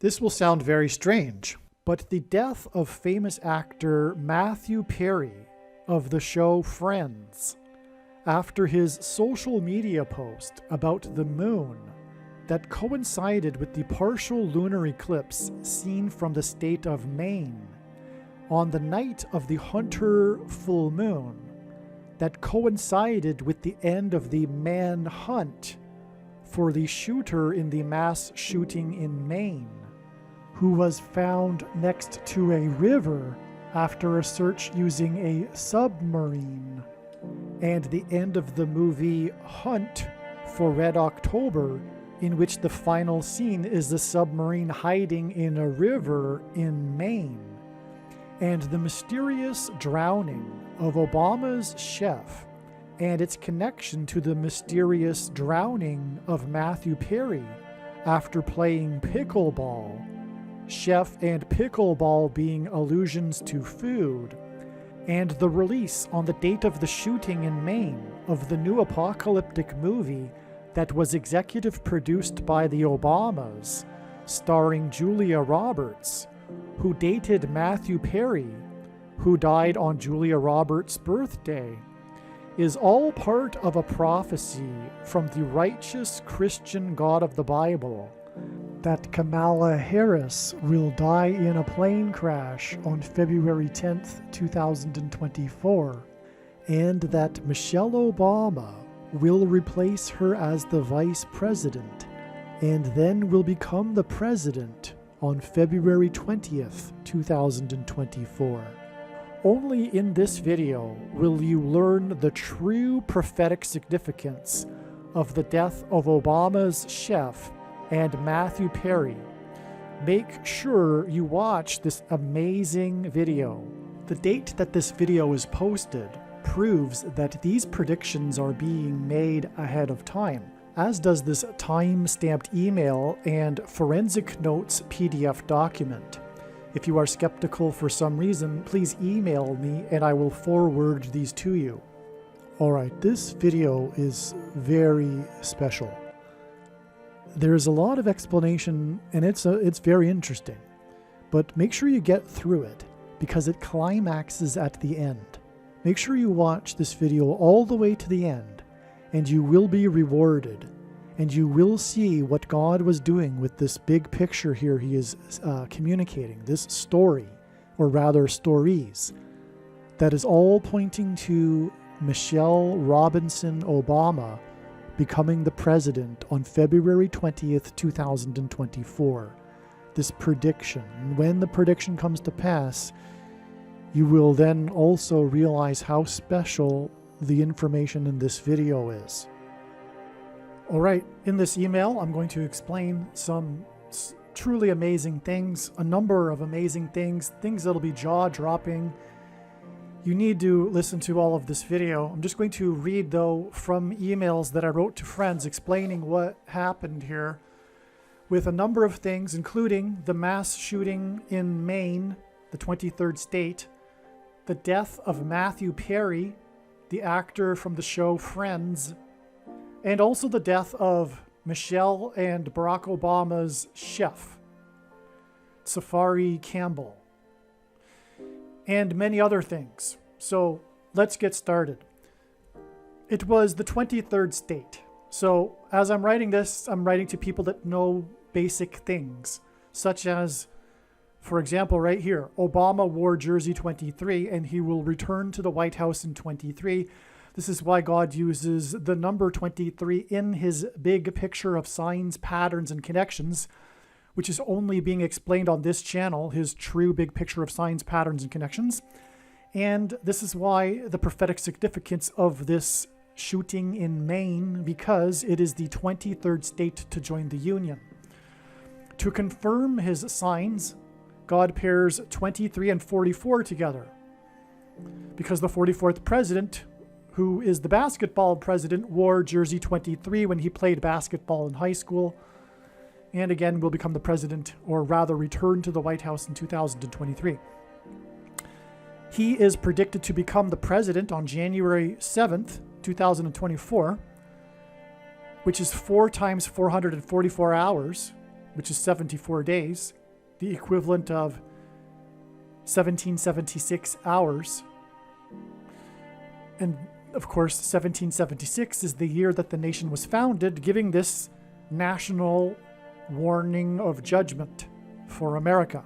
This will sound very strange, but the death of famous actor Matthew Perry of the show Friends, after his social media post about the moon that coincided with the partial lunar eclipse seen from the state of Maine on the night of the Hunter full moon, that coincided with the end of the manhunt for the shooter in the mass shooting in Maine, who was found next to a river after a search using a submarine, and the end of the movie Hunt for Red October, in which the final scene is the submarine hiding in a river in Maine, and the mysterious drowning of Obama's chef and its connection to the mysterious drowning of Matthew Perry after playing pickleball, chef and pickleball being allusions to food, and the release on the date of the shooting in Maine of the new apocalyptic movie that was executive produced by the Obamas, starring Julia Roberts, who dated Matthew Perry, who died on Julia Roberts' birthday, is all part of a prophecy from the righteous Christian God of the Bible that Kamala Harris will die in a plane crash on February 10th, 2024, and that Michelle Obama will replace her as the vice president and then will become the president on February 20th, 2024. Only in this video will you learn the true prophetic significance of the death of Obama's chef and Matthew Perry. Make sure you watch this amazing video. The date that this video is posted proves that these predictions are being made ahead of time, as does this time-stamped email and forensic notes PDF document. If you are skeptical for some reason, please email me and I will forward these to you. Alright, this video is very special. There is a lot of explanation and it's very interesting, but make sure you get through it because it climaxes at the end. Make sure you watch this video all the way to the end and you will be rewarded. And you will see what God was doing with this big picture here he is communicating, this story, or rather stories, that is all pointing to Michelle Robinson Obama becoming the president on February 20th, 2024. This prediction. And when the prediction comes to pass, you will then also realize how special the information in this video is. Alright, in this email I'm going to explain some truly amazing things, a number of amazing things that'll be jaw-dropping. You need to listen to all of this video. I'm just going to read, though, from emails that I wrote to friends explaining what happened here with a number of things, including the mass shooting in Maine, the 23rd state, the death of Matthew Perry, the actor from the show Friends, and also the death of Michelle and Barack Obama's chef, Safari Campbell, and many other things. So let's get started. It was the 23rd state. So as I'm writing this, I'm writing to people that know basic things, such as, for example, right here, Obama wore jersey 23 and he will return to the White House in 23. This is why God uses the number 23 in his big picture of signs, patterns, and connections, which is only being explained on this channel, his true big picture of signs, patterns, and connections. And this is why the prophetic significance of this shooting in Maine, because it is the 23rd state to join the Union. To confirm his signs, God pairs 23 and 44 together, because the 44th president, who is the basketball president, wore jersey 23 when he played basketball in high school, and again will become the president, or rather return to the White House in 2023. He is predicted to become the president on January 7th, 2024, which is 4 times 444 hours, which is 74 days, the equivalent of 1776 hours. And of course, 1776 is the year that the nation was founded, giving this national warning of judgment for America.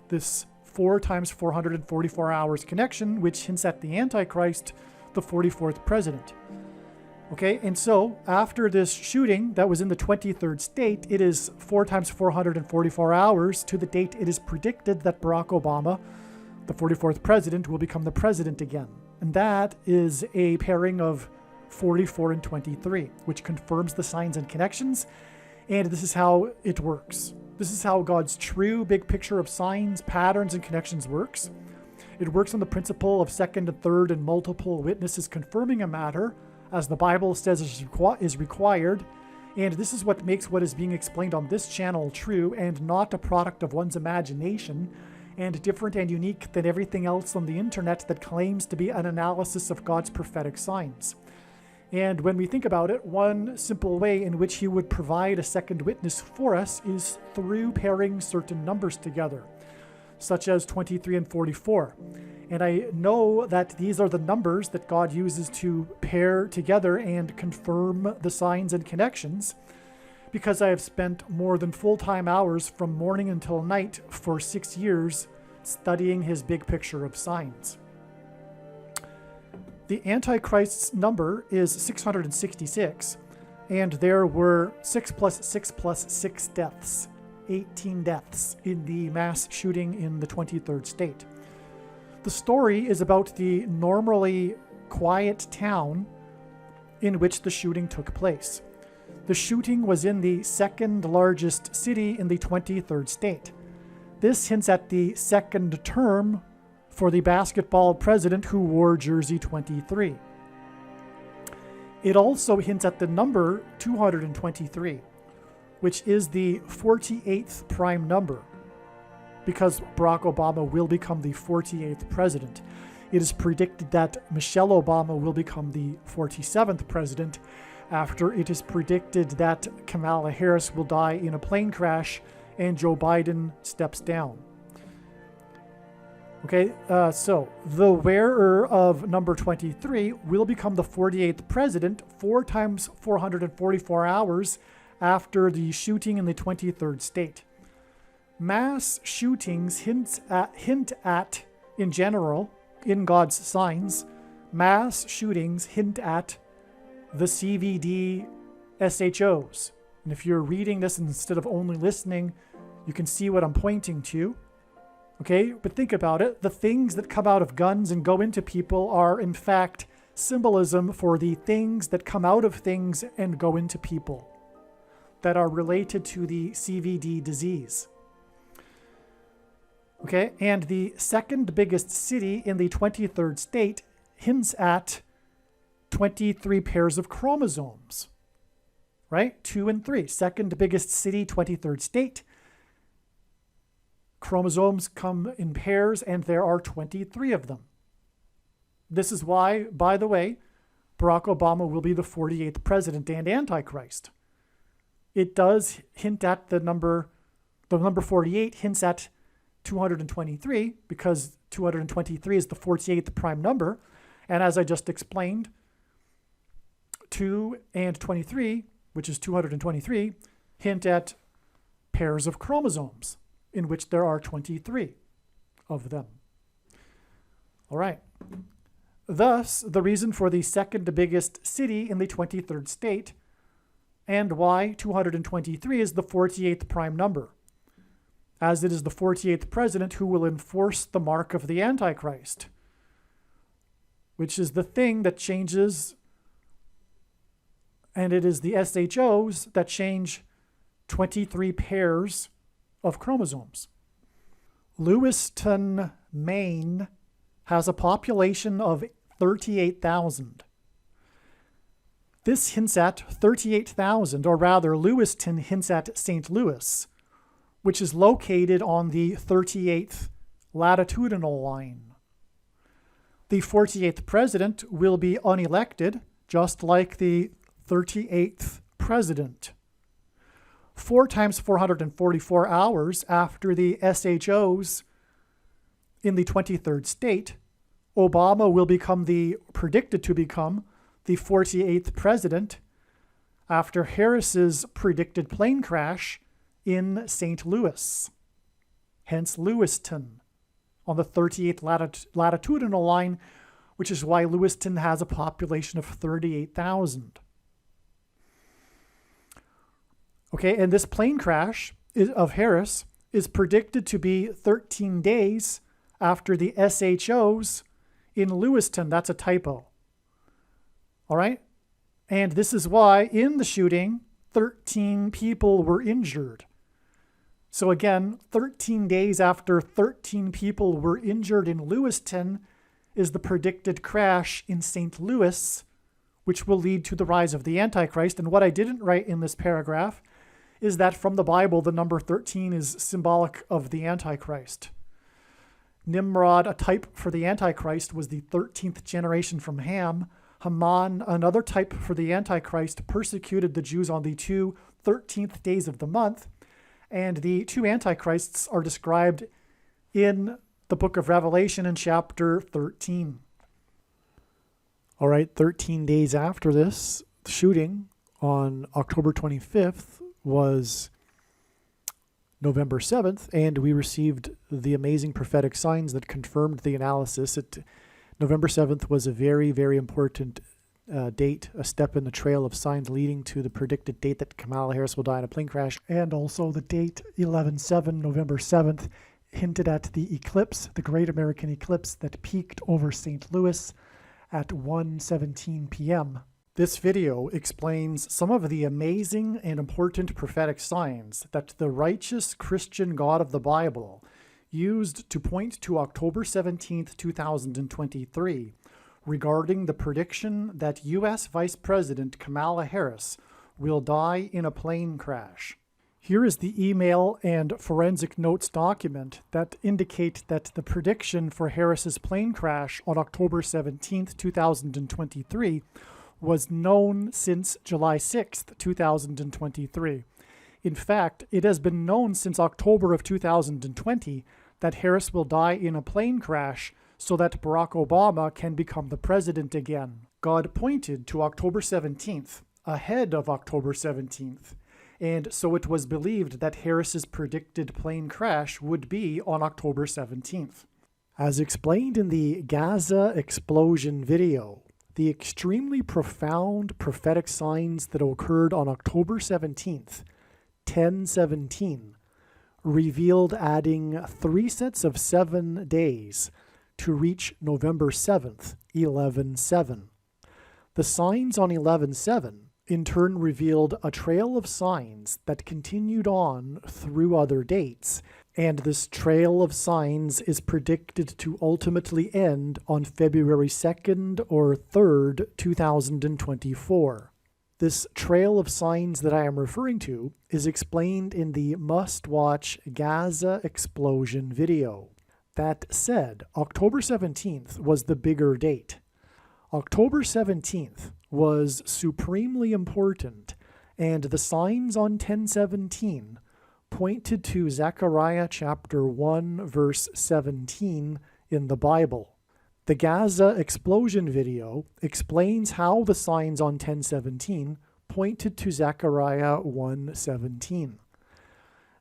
This 4 times 444 hours connection, which hints at the Antichrist, the 44th president. Okay, and so after this shooting that was in the 23rd state, it is 4 times 444 hours to the date it is predicted that Barack Obama, the 44th president, will become the president again. And that is a pairing of 44 and 23, which confirms the signs and connections. And this is how it works. This is how God's true big picture of signs, patterns, and connections works. It works on the principle of second and third and multiple witnesses confirming a matter, as the Bible says is required. And this is what makes what is being explained on this channel true and not a product of one's imagination, and different and unique than everything else on the internet that claims to be an analysis of God's prophetic signs. And when we think about it, one simple way in which he would provide a second witness for us is through pairing certain numbers together, such as 23 and 44. And I know that these are the numbers that God uses to pair together and confirm the signs and connections, because I have spent more than full-time hours from morning until night for 6 years studying his big picture of signs. The Antichrist's number is 666, and there were 6 plus 6 plus 6 deaths, 18 deaths in the mass shooting in the 23rd state. The story is about the normally quiet town in which the shooting took place. The shooting was in the second largest city in the 23rd state. This hints at the second term for the basketball president who wore jersey 23. It also hints at the number 223, which is the 48th prime number, because Barack Obama will become the 48th president. It is predicted that Michelle Obama will become the 47th president, after it is predicted that Kamala Harris will die in a plane crash and Joe Biden steps down. Okay, so the wearer of number 23 will become the 48th president 4 times 444 hours after the shooting in the 23rd state. Mass shootings hint at, in general, in God's signs, mass shootings hint at the CVD SHOs. And if you're reading this instead of only listening, you can see what I'm pointing to. Okay, but think about it. The things that come out of guns and go into people are, in fact, symbolism for the things that come out of things and go into people that are related to the CVD disease. Okay, and the second biggest city in the 23rd state hints at 23 pairs of chromosomes, right? 2 and 3. Second biggest city, 23rd state. Chromosomes come in pairs, and there are 23 of them. This is why, by the way, Barack Obama will be the 48th president and Antichrist. It does hint at the number 48 hints at 223, because 223 is the 48th prime number. And as I just explained, 2 and 23, which is 223, hint at pairs of chromosomes, in which there are 23 of them. All right. Thus, the reason for the second biggest city in the 23rd state, and why 223 is the 48th prime number, as it is the 48th president who will enforce the mark of the Antichrist, which is the thing that changes, and it is the SHOs that change 23 pairs of chromosomes. Lewiston, Maine has a population of 38,000. This hints at 38,000, or rather Lewiston hints at St. Louis, which is located on the 38th latitudinal line. The 48th president will be unelected, just like the 38th president. 4 times 444 hours after the SHOs in the 23rd state, Obama will become predicted to become the 48th president after Harris's predicted plane crash in St. Louis, hence Lewiston, on the 38th latitudinal line, which is why Lewiston has a population of 38,000. Okay, and this plane crash of Harris is predicted to be 13 days after the SHOs in Lewiston. That's a typo. All right? And this is why in the shooting, 13 people were injured. So again, 13 days after 13 people were injured in Lewiston is the predicted crash in St. Louis, which will lead to the rise of the Antichrist. And what I didn't write in this paragraph is that from the Bible, the number 13 is symbolic of the Antichrist. Nimrod, a type for the Antichrist, was the 13th generation from Ham. Haman, another type for the Antichrist, persecuted the Jews on the 2 13th days of the month. And the 2 Antichrists are described in the book of Revelation in chapter 13. All right, 13 days after this shooting on October 25th was November 7th, and we received the amazing prophetic signs that confirmed the analysis. November 7th was a very, very important date, a step in the trail of signs leading to the predicted date that Kamala Harris will die in a plane crash, and also the date 11/7, November 7th, hinted at the eclipse, the Great American Eclipse that peaked over St. Louis at 1:17 p.m. This video explains some of the amazing and important prophetic signs that the righteous Christian God of the Bible used to point to October 17th, 2023, regarding the prediction that U.S. Vice President Kamala Harris will die in a plane crash. Here is the email and forensic notes document that indicate that the prediction for Harris's plane crash on October 17th, 2023 was known since July 6th, 2023. In fact, it has been known since October of 2020 that Harris will die in a plane crash so that Barack Obama can become the president again. God pointed to October 17th, ahead of October 17th, and so it was believed that Harris's predicted plane crash would be on October 17th. As explained in the Gaza explosion video, the extremely profound prophetic signs that occurred on October 17th, 10/17, revealed adding 3 sets of 7 days to reach November 7th, 11/7. The signs on 11/7 in turn revealed a trail of signs that continued on through other dates, and this trail of signs is predicted to ultimately end on February 2nd or 3rd, 2024. This trail of signs that I am referring to is explained in the must-watch Gaza explosion video. That said, October 17th was the bigger date. October 17th was supremely important, and the signs on 10/17 pointed to Zechariah chapter 1, verse 17 in the Bible. The Gaza explosion video explains how the signs on 10/17 pointed to Zechariah 1:17.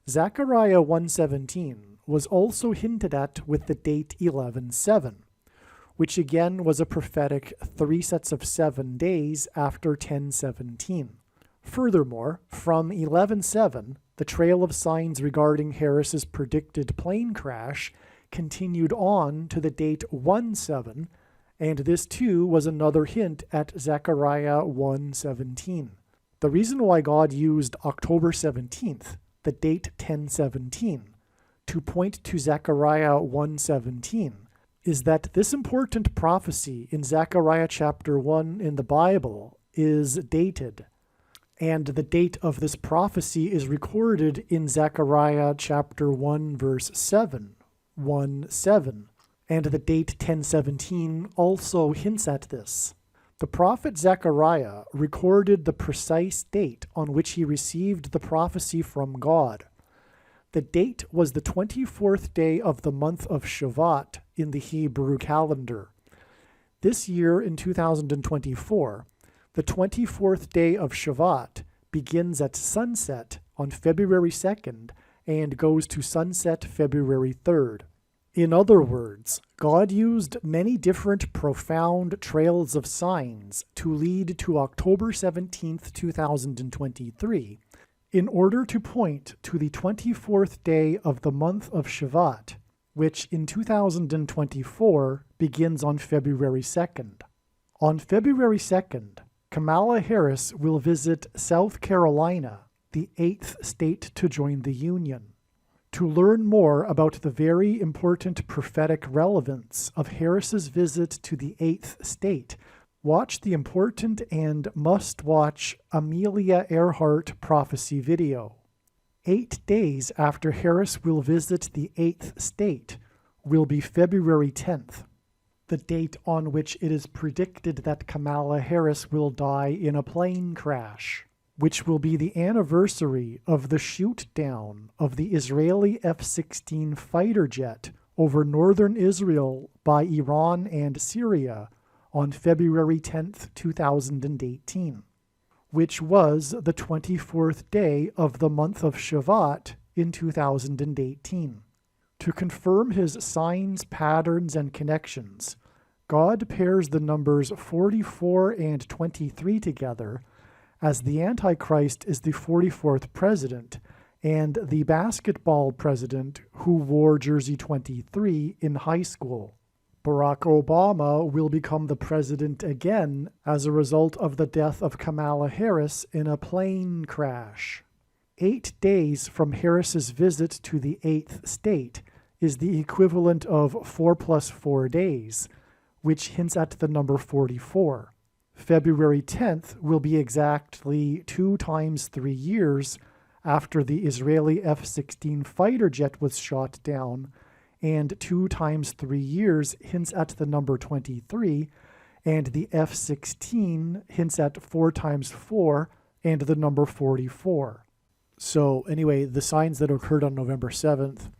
Zechariah 1:17 was also hinted at with the date 11/7, which again was a prophetic 3 sets of 7 days after 10/17. Furthermore, from 11/7, the trail of signs regarding Harris's predicted plane crash continued on to the date 1/7, and this too was another hint at Zechariah 1:17. The reason why God used October 17th, the date 10/17, to point to Zechariah 1:17 is that this important prophecy in Zechariah chapter 1 in the Bible is dated, and the date of this prophecy is recorded in Zechariah chapter 1 verse 7, 1:7, and the date 10/17 also hints at this. The prophet Zechariah recorded the precise date on which he received the prophecy from God. The date was the 24th day of the month of Shavat in the Hebrew calendar. This year, in 2024, the 24th day of Shavat begins at sunset on February 2nd and goes to sunset February 3rd. In other words, God used many different profound trails of signs to lead to October 17th, 2023, in order to point to the 24th day of the month of Shavat, which in 2024 begins on February 2nd. On February 2nd, Kamala Harris will visit South Carolina, the 8th state to join the Union. To learn more about the very important prophetic relevance of Harris's visit to the 8th state, watch the important and must-watch Amelia Earhart prophecy video. 8 days after Harris will visit the 8th state will be February 10th, the date on which it is predicted that Kamala Harris will die in a plane crash, which will be the anniversary of the shoot-down of the Israeli F-16 fighter jet over northern Israel by Iran and Syria on February 10th, 2018, which was the 24th day of the month of Shavat in 2018. To confirm his signs, patterns, and connections, God pairs the numbers 44 and 23 together, as the Antichrist is the 44th president and the basketball president who wore jersey 23 in high school. Barack Obama will become the president again as a result of the death of Kamala Harris in a plane crash. 8 days from Harris's visit to the 8th state is the equivalent of 4 plus 4 days, which hints at the number 44. February 10th will be exactly 2 times 3 years after the Israeli F-16 fighter jet was shot down, and 2 times 3 years hints at the number 23, and the F-16 hints at 4 times 4 and the number 44. So anyway, the signs that occurred on November 7th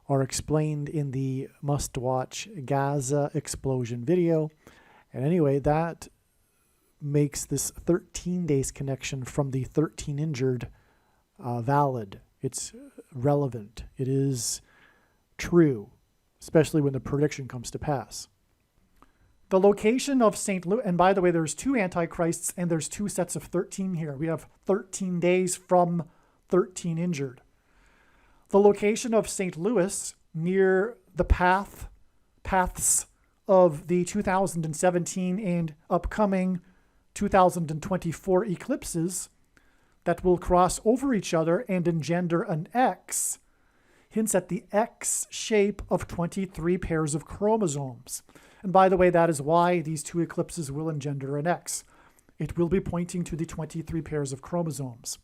are explained in the must-watch Gaza explosion video. And anyway, that makes this 13 days connection from the 13 injured valid. It's relevant. It is true, especially when the prediction comes to pass. The location of St. Louis, and by the way, there's 2 antichrists and there's 2 sets of 13 here. We have 13 days from 13 injured. The location of St. Louis near the paths of the 2017 and upcoming 2024 eclipses that will cross over each other and engender an X hints at the X shape of 23 pairs of chromosomes. And by the way, that is why these 2 eclipses will engender an X. It will be pointing to the 23 pairs of chromosomes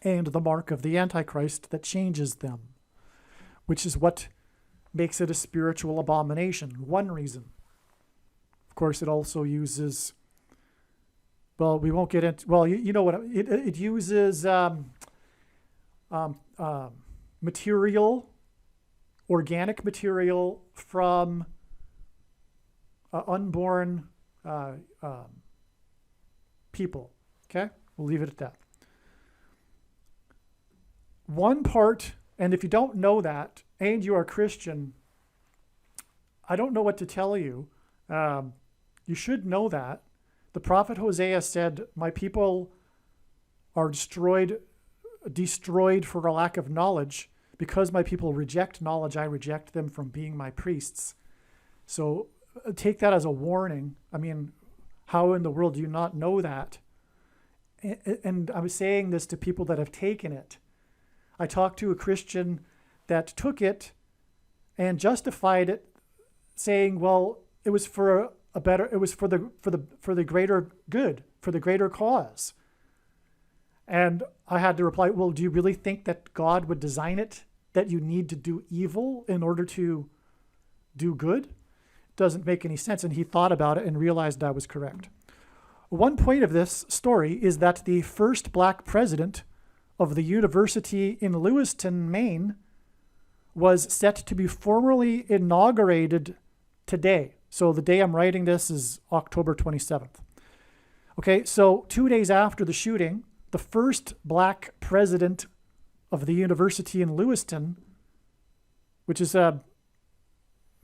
and the mark of the Antichrist that changes them, which is what makes it a spiritual abomination. One reason. Of course, it also uses, well, we won't get into, well, you know what, it uses material, organic material from unborn people. Okay? We'll leave it at that. One part, and if you don't know that, and you are Christian, I don't know what to tell you. You should know that. The prophet Hosea said, my people are destroyed for a lack of knowledge. Because my people reject knowledge, I reject them from being my priests. So take that as a warning. I mean, how in the world do you not know that? And I'm saying this to people that have taken it. I talked to a Christian that took it and justified it, saying, well, it was for the greater good, for the greater cause. And I had to reply, well, do you really think that God would design it that you need to do evil in order to do good? It doesn't make any sense. And he thought about it and realized I was correct. One point of this story is that the first black president of the university in Lewiston, Maine, was set to be formally inaugurated today. So the day I'm writing this is October 27th. Okay, so 2 days after the shooting, the first black president of the university in Lewiston, which is, from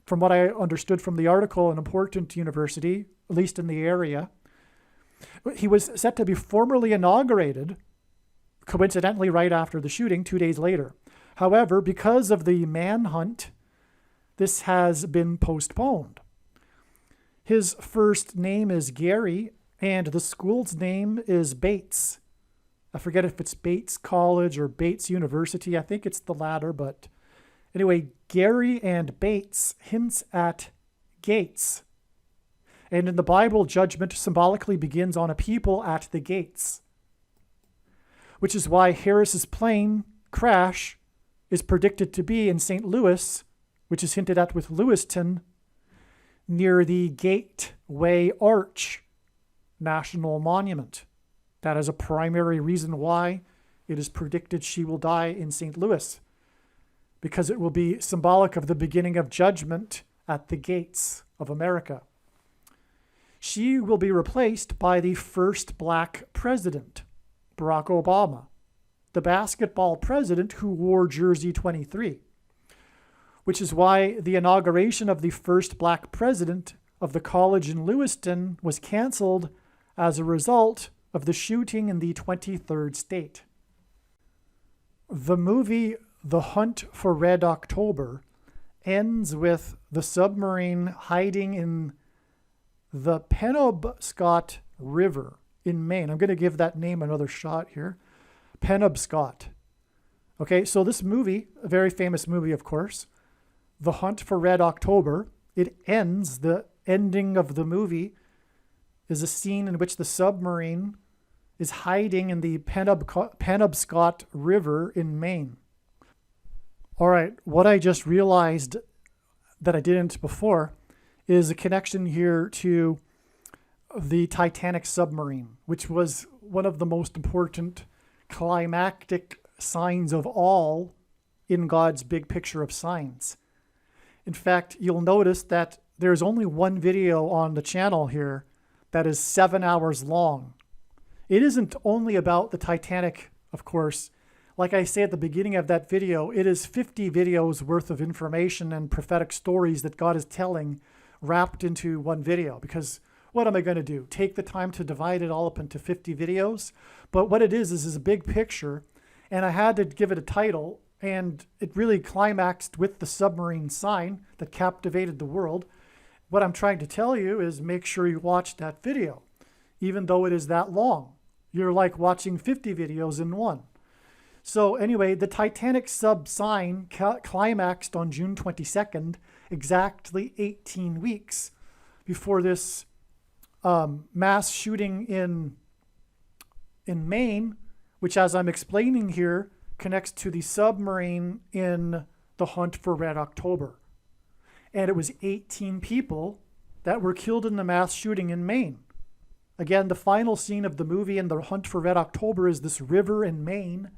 what I understood from the article, an important university, at least in the area, he was set to be formally inaugurated, coincidentally right after the shooting, 2 days later. However, because of the manhunt, this has been postponed. His first name is Gary, and the school's name is Bates. I forget if it's Bates College or Bates University. I think it's the latter, but anyway, Gary and Bates hints at gates. And in the Bible, judgment symbolically begins on a people at the gates, which is why Harris's plane crash is predicted to be in St. Louis, which is hinted at with Lewiston, near the Gateway Arch National Monument. That is a primary reason why it is predicted she will die in St. Louis, because it will be symbolic of the beginning of judgment at the gates of America. She will be replaced by the first black president, Barack Obama, the basketball president who wore jersey 23, which is why the inauguration of the first black president of the college in Lewiston was canceled as a result of the shooting in the 23rd state. The movie The Hunt for Red October ends with the submarine hiding in the Penobscot River in Maine. I'm going to give that name another shot here. Penobscot. Okay, so this movie, a very famous movie, of course, The Hunt for Red October, it ends, the ending of the movie is a scene in which the submarine is hiding in the Penobscot River in Maine. All right, what I just realized that I didn't before is a connection here to the Titanic submarine, which was one of the most important climactic signs of all in God's big picture of signs. In fact, you'll notice that there's only one video on the channel here that is 7 hours long. It isn't only about the Titanic, of course. Like I say at the beginning of that video, it is 50 videos worth of information and prophetic stories that God is telling wrapped into one video. Because what am I going to do? Take the time to divide it all up into 50 videos? But what it is a big picture, and I had to give it a title, and it really climaxed with the submarine sign that captivated the world. What I'm trying to tell you is make sure you watch that video, even though it is that long. You're like watching 50 videos in one. So anyway, the Titanic sub sign climaxed on June 22nd, exactly 18 weeks before this mass shooting in Maine, which, as I'm explaining here, connects to the submarine in The Hunt for Red October. And it was 18 people that were killed in the mass shooting in Maine. Again, the final scene of the movie in The Hunt for Red October is this river in Maine.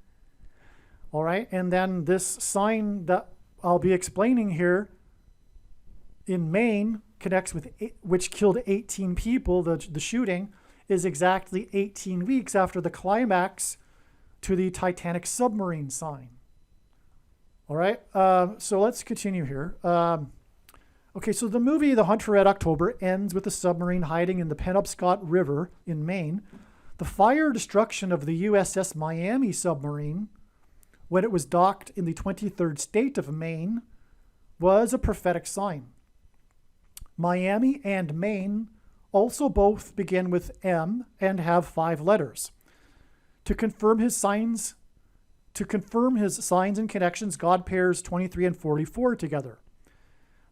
All right, and then this sign that I'll be explaining here in Maine connects with, which killed 18 people, the shooting, is exactly 18 weeks after the climax to the Titanic submarine sign. All right, so let's continue here. Okay, so the movie The Hunt for Red October ends with the submarine hiding in the Penobscot River in Maine. The fire destruction of the USS Miami submarine, when it was docked in the 23rd state of Maine, was a prophetic sign. Miami and Maine also both begin with M and have 5 letters. To confirm his signs and connections, God pairs 23 and 44 together.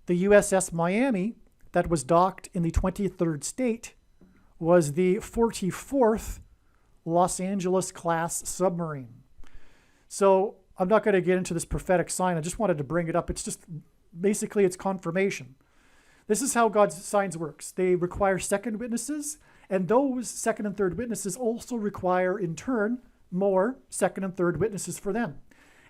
The USS Miami, that was docked in the 23rd state, was the 44th Los Angeles class submarine. So I'm not going to get into this prophetic sign. I just wanted to bring it up. It's just basically it's confirmation. This is how God's signs works. They require second witnesses, And those second and third witnesses also require, in turn, more second and third witnesses for them.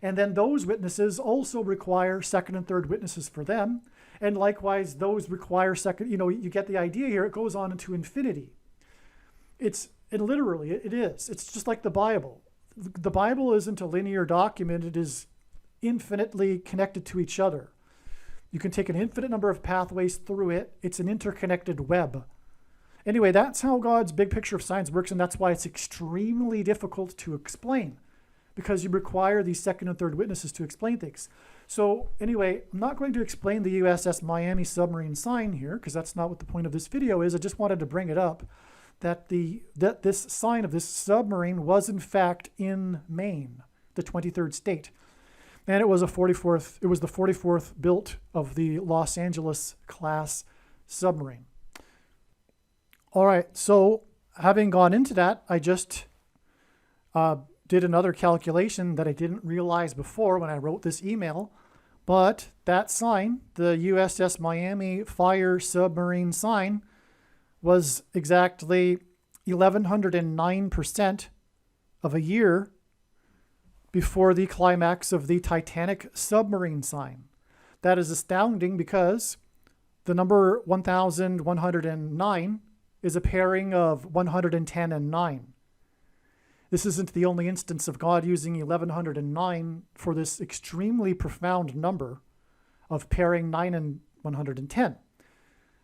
And then those witnesses also require second and third witnesses for them. And likewise, those require second, you get the idea here. It goes on into infinity. Literally, it is. It's just like the Bible. The Bible isn't a linear document. It is infinitely connected to each other. You can take an infinite number of pathways through it. It's an interconnected web. Anyway, that's how God's big picture of science works, and that's why it's extremely difficult to explain, because you require these second and third witnesses to explain things. So anyway, I'm not going to explain the USS Miami submarine sign here, because that's not what the point of this video is. I just wanted to bring it up that this sign of this submarine was in fact in Maine, the 23rd state. And it was the 44th built of the Los Angeles class submarine. All right, so having gone into that, I just did another calculation that I didn't realize before when I wrote this email. But that sign, the USS Miami fire submarine sign, was exactly 1109% of a year before the climax of the Titanic submarine sign. That is astounding because the number 1109 is a pairing of 110 and 9. This isn't the only instance of God using 1109 for this extremely profound number of pairing 9 and 110.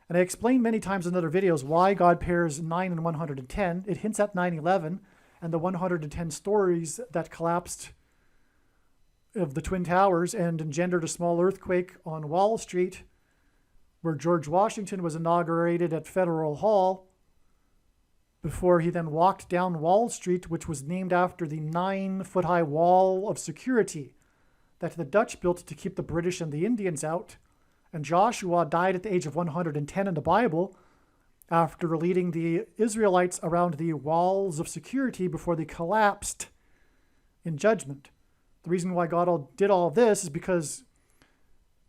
And I explained many times in other videos why God pairs 9 and 110. It hints at 9/11 and the 110 stories that collapsed of the Twin Towers and engendered a small earthquake on Wall Street, where George Washington was inaugurated at Federal Hall before he then walked down Wall Street, which was named after the 9-foot-high wall of security that the Dutch built to keep the British and the Indians out. And Joshua died at the age of 110 in the Bible after leading the Israelites around the walls of security before they collapsed in judgment. The reason why God did all this is because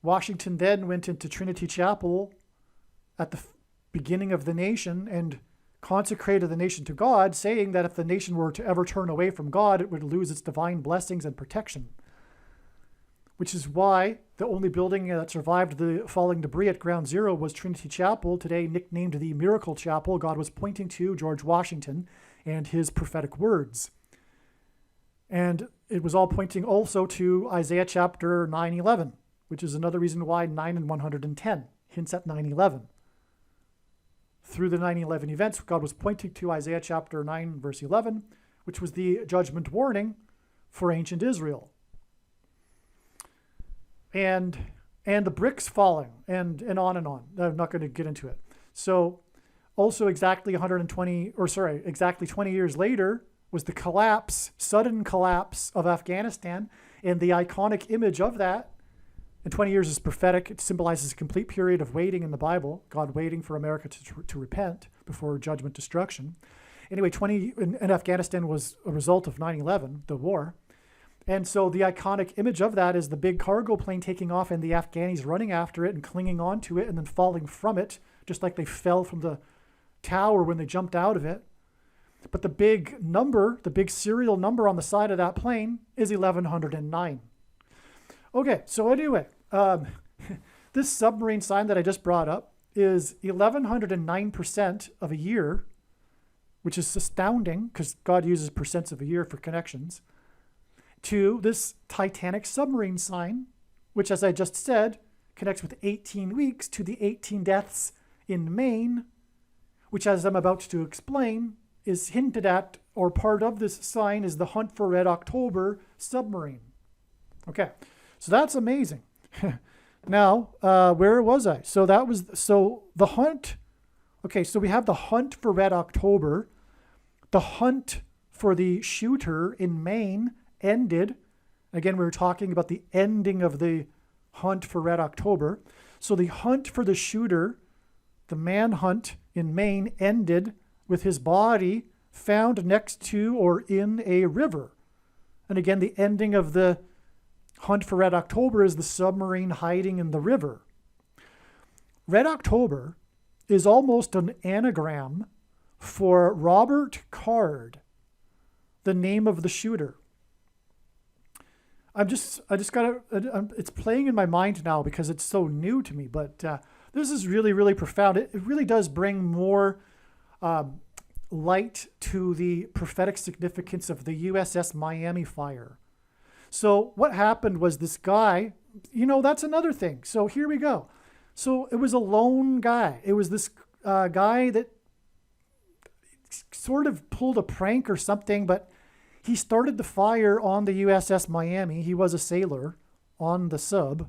Washington then went into Trinity Chapel at the beginning of the nation and consecrated the nation to God, saying that if the nation were to ever turn away from God, it would lose its divine blessings and protection. Which is why the only building that survived the falling debris at Ground Zero was Trinity Chapel, today nicknamed the Miracle Chapel. God was pointing to George Washington and his prophetic words. And it was all pointing also to Isaiah chapter 9:11, which is another reason why 9 and 110 hints at 9/11. Through the 9/11 events, God was pointing to Isaiah chapter 9, verse 11, which was the judgment warning for ancient Israel. And the bricks falling, and on and on. I'm not going to get into it. So also exactly 20 years later was the sudden collapse of Afghanistan, and the iconic image of that. And 20 years is prophetic. It symbolizes a complete period of waiting in the Bible, God waiting for America to repent before judgment destruction. Anyway, in Afghanistan was a result of 9/11, the war. And so the iconic image of that is the big cargo plane taking off and the Afghanis running after it and clinging onto it and then falling from it, just like they fell from the tower when they jumped out of it. But the big serial number on the side of that plane is 1109. Okay, so anyway, this submarine sign that I just brought up is 1109% of a year, which is astounding because God uses percents of a year for connections, to this Titanic submarine sign, which, as I just said, connects with 18 weeks to the 18 deaths in Maine, which, as I'm about to explain, is hinted at, or part of this sign is the Hunt for Red October submarine. Okay, so that's amazing. Now, where was I? So the hunt. Okay, so we have the Hunt for Red October. The hunt for the shooter in Maine ended. Again, we were talking about the ending of the Hunt for Red October. So the hunt for the shooter, the manhunt in Maine, ended with his body found next to or in a river. And again, the ending of the Hunt for Red October is the submarine hiding in the river. Red October is almost an anagram for Robert Card, the name of the shooter. I just got to, it's playing in my mind now because it's so new to me, but this is really, really profound. It really does bring more light to the prophetic significance of the USS Miami fire. So what happened was this guy, that's another thing. So here we go. So it was a lone guy. It was this guy that sort of pulled a prank or something, but he started the fire on the USS Miami. He was a sailor on the sub,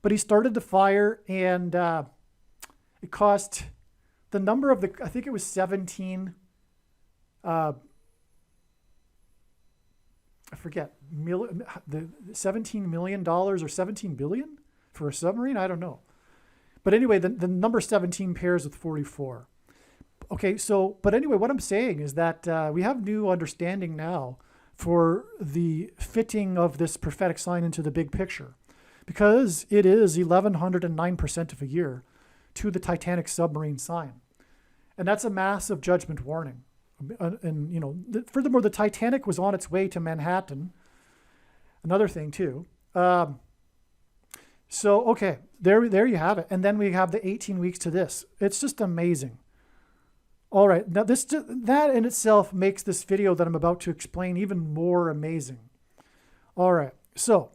but he started the fire, and it cost the number of I think it was 17, I forget, the $17 million or 17 billion for a submarine? I don't know. But anyway, the number 17 pairs with 44. Okay, so, but anyway, what I'm saying is that we have new understanding now for the fitting of this prophetic sign into the big picture, because it is 1109% of a year to the Titanic submarine sign. And that's a massive judgment warning. And, furthermore, the Titanic was on its way to Manhattan. Another thing, too. So, okay, there you have it. And then we have the 18 weeks to this. It's just amazing. All right, now that in itself makes this video that I'm about to explain even more amazing. All right, so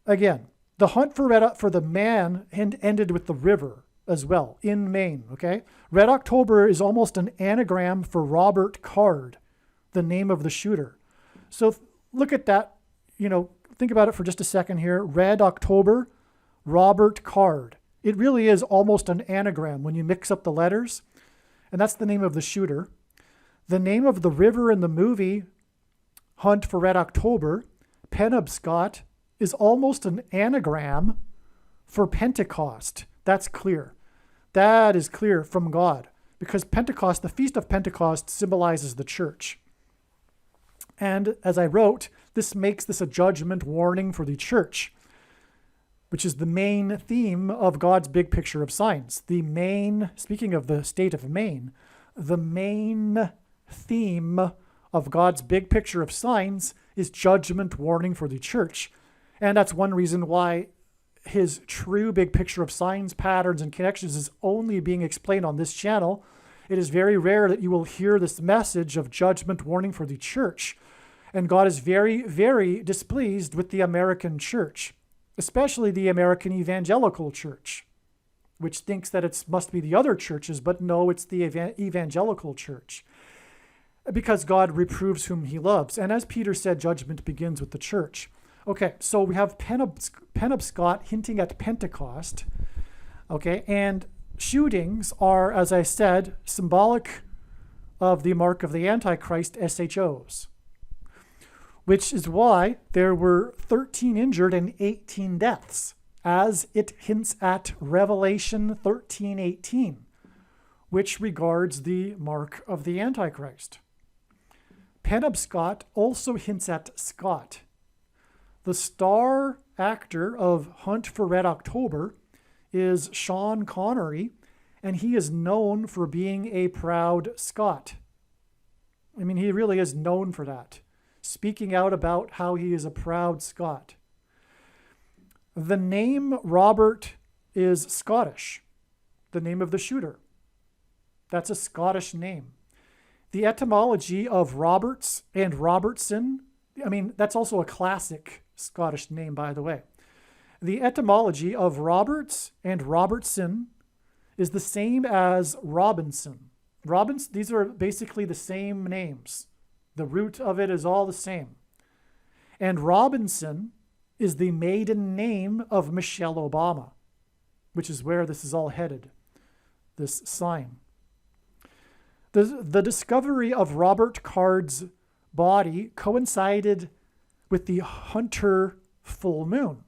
again, the hunt for the man ended with the river as well in Maine, okay? Red October is almost an anagram for Robert Card, the name of the shooter. So look at that, think about it for just a second here. Red October, Robert Card. It really is almost an anagram when you mix up the letters. And that's the name of the shooter. The name of the river in the movie Hunt for Red October, Penobscot, is almost an anagram for Pentecost. That's clear. That is clear from God, because Pentecost, the Feast of Pentecost, symbolizes the church. And as I wrote, this makes this a judgment warning for the church, which is the main theme of God's big picture of signs. Speaking of the state of Maine, the main theme of God's big picture of signs is judgment warning for the church. And that's one reason why his true big picture of signs, patterns, and connections is only being explained on this channel. It is very rare that you will hear this message of judgment warning for the church. And God is very, very displeased with the American church, especially the American evangelical church, which thinks that it must be the other churches, but no, it's the evangelical church, because God reproves whom he loves. And as Peter said, judgment begins with the church. Okay, so we have Penobscot hinting at Pentecost, okay, and shootings are, as I said, symbolic of the mark of the Antichrist, SHOs, which is why there were 13 injured and 18 deaths, as it hints at Revelation 13:18, which regards the mark of the Antichrist. Penobscot also hints at Scott. The star actor of Hunt for Red October is Sean Connery, and he is known for being a proud Scot. I mean, he really is known for that, speaking out about how he is a proud Scot. The name Robert is Scottish, the name of the shooter. That's a Scottish name. The etymology of Roberts and Robertson, that's also a classic Scottish name, by the way. The etymology of Roberts and Robertson is the same as Robinson. These are basically the same names. The root of it is all the same. And Robinson is the maiden name of Michelle Obama, which is where this is all headed, this sign. The discovery of Robert Card's body coincided with the Hunter full moon.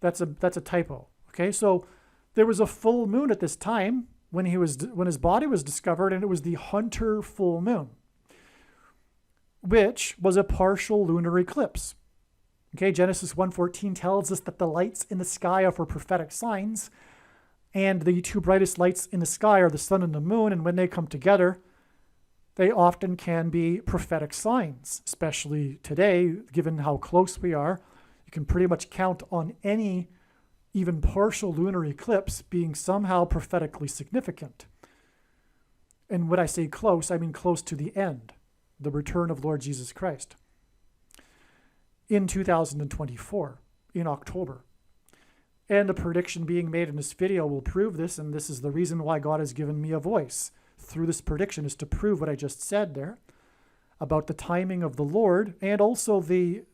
That's a typo. Okay, so there was a full moon at this time when his body was discovered, and it was the Hunter full moon, which was a partial lunar eclipse. Okay, Genesis 1:14 tells us that the lights in the sky are for prophetic signs. And the two brightest lights in the sky are the sun and the moon, and when they come together, they often can be prophetic signs, especially today, given how close we are. You can pretty much count on any, even partial lunar eclipse being somehow prophetically significant. And when I say close, I mean close to the end, the return of Lord Jesus Christ in 2024, in October. And the prediction being made in this video will prove this, and this is the reason why God has given me a voice through this prediction, is to prove what I just said there about the timing of the Lord and also the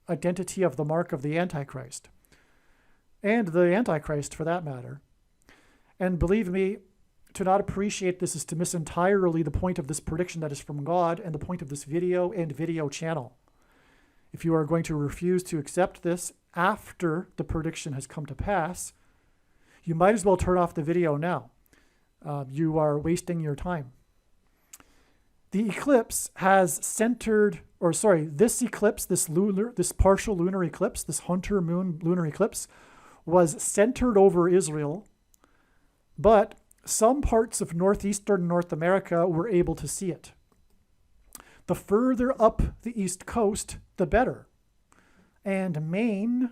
identity of the mark of the Antichrist. And the Antichrist, for that matter. And believe me, to not appreciate this is to miss entirely the point of this prediction that is from God and the point of this video and video channel. If you are going to refuse to accept this after the prediction has come to pass, you might as well turn off the video now. You are wasting your time. The eclipse has centered, this eclipse, this partial lunar eclipse, this hunter moon lunar eclipse, was centered over Israel, but some parts of northeastern North America were able to see it. The further up the East Coast, the better. And Maine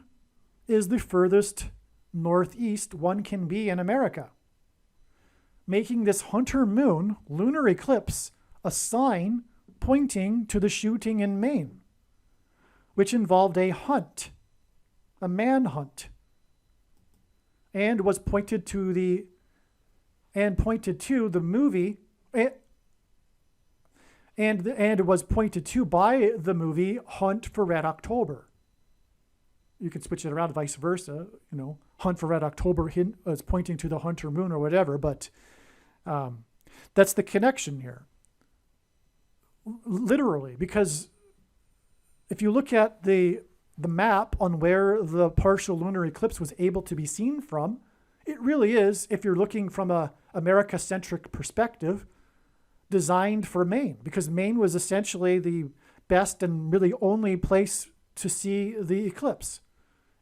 is the furthest northeast one can be in America, making this hunter moon lunar eclipse a sign pointing to the shooting in Maine, which involved a hunt, a manhunt, and was pointed to the movie, and was pointed to by the movie Hunt for Red October. You can switch it around, vice versa. Hunt for Red October is pointing to the hunter moon or whatever, but that's the connection here. Literally, because if you look at the map on where the partial lunar eclipse was able to be seen from, it really is, if you're looking from a America-centric perspective, designed for Maine, because Maine was essentially the best and really only place to see the eclipse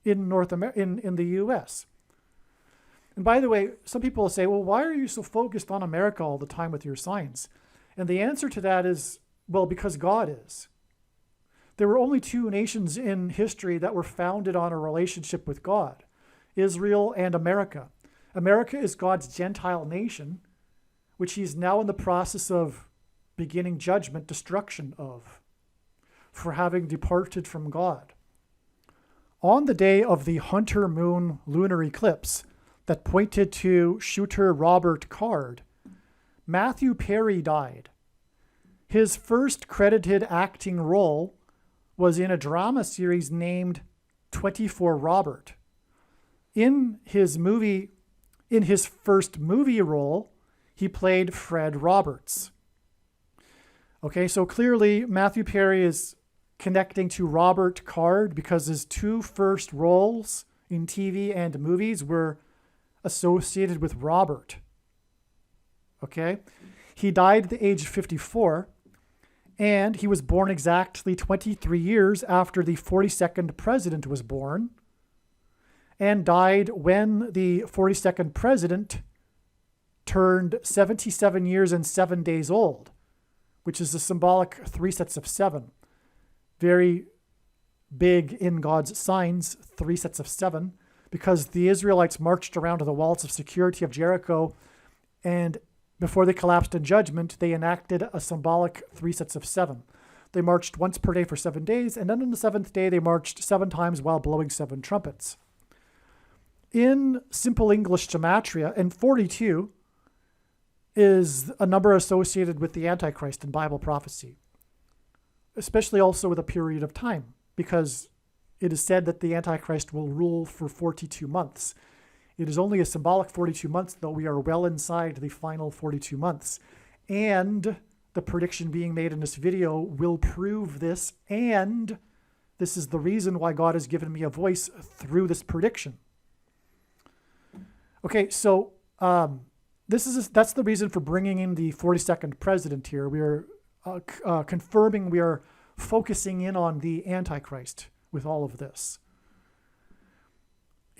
in in the U.S. And by the way, some people will say, well, why are you so focused on America all the time with your signs? And the answer to that is, well, because God is. There were only two nations in history that were founded on a relationship with God, Israel and America. America is God's Gentile nation, which he's now in the process of beginning judgment, destruction of, for having departed from God. On the day of the hunter moon lunar eclipse that pointed to shooter Robert Card, Matthew Perry died. His first credited acting role was in a drama series named 24 Robert. In his first movie role, he played Fred Roberts. Okay, so clearly Matthew Perry is connecting to Robert Card because his two first roles in TV and movies were associated with Robert. Okay, he died at the age of 54, and he was born exactly 23 years after the 42nd president was born, and died when the 42nd president turned 77 years and 7 days old, which is the symbolic 3 sets of 7. Very big in God's signs, 3 sets of 7, because the Israelites marched around to the walls of security of Jericho, and before they collapsed in judgment, they enacted a symbolic 3 sets of 7. They marched once per day for 7 days, and then on the 7th day, they marched 7 times while blowing 7 trumpets. In Simple English Gematria, and 42 is a number associated with the Antichrist in Bible prophecy, especially also with a period of time, because it is said that the Antichrist will rule for 42 months. It is only a symbolic 42 months, though we are well inside the final 42 months. And the prediction being made in this video will prove this, and this is the reason why God has given me a voice through this prediction. Okay, so that's the reason for bringing in the 42nd president here. We are confirming, we are focusing in on the Antichrist with all of this.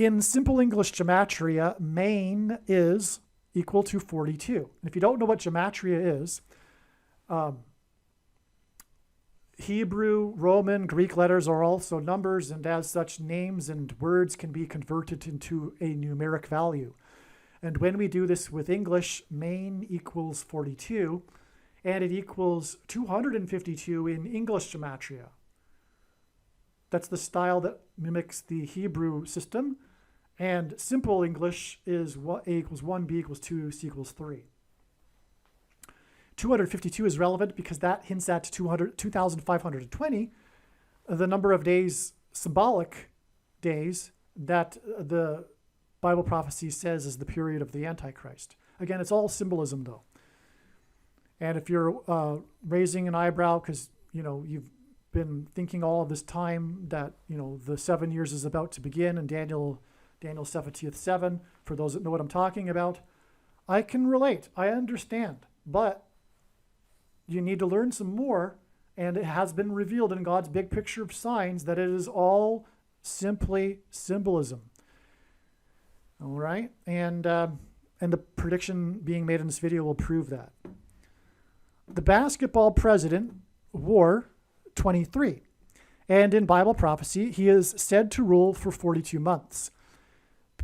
In simple English gematria, main is equal to 42. And if you don't know what gematria is, Hebrew, Roman, Greek letters are also numbers, and as such, names and words can be converted into a numeric value. And when we do this with English, main equals 42, and it equals 252 in English gematria. That's the style that mimics the Hebrew system. And simple English is A equals 1, B equals 2, C equals 3. 252 is relevant because that hints at 2,520, the number of days, symbolic days, that the Bible prophecy says is the period of the Antichrist. Again, it's all symbolism, though. And if you're raising an eyebrow because, you've been thinking all of this time that, the 7 years is about to begin and Daniel's 70th 7, for those that know what I'm talking about, I can relate. I understand. But you need to learn some more, and it has been revealed in God's big picture of signs that it is all simply symbolism. All right? And the prediction being made in this video will prove that. The basketball president wore 23, and in Bible prophecy, he is said to rule for 42 months.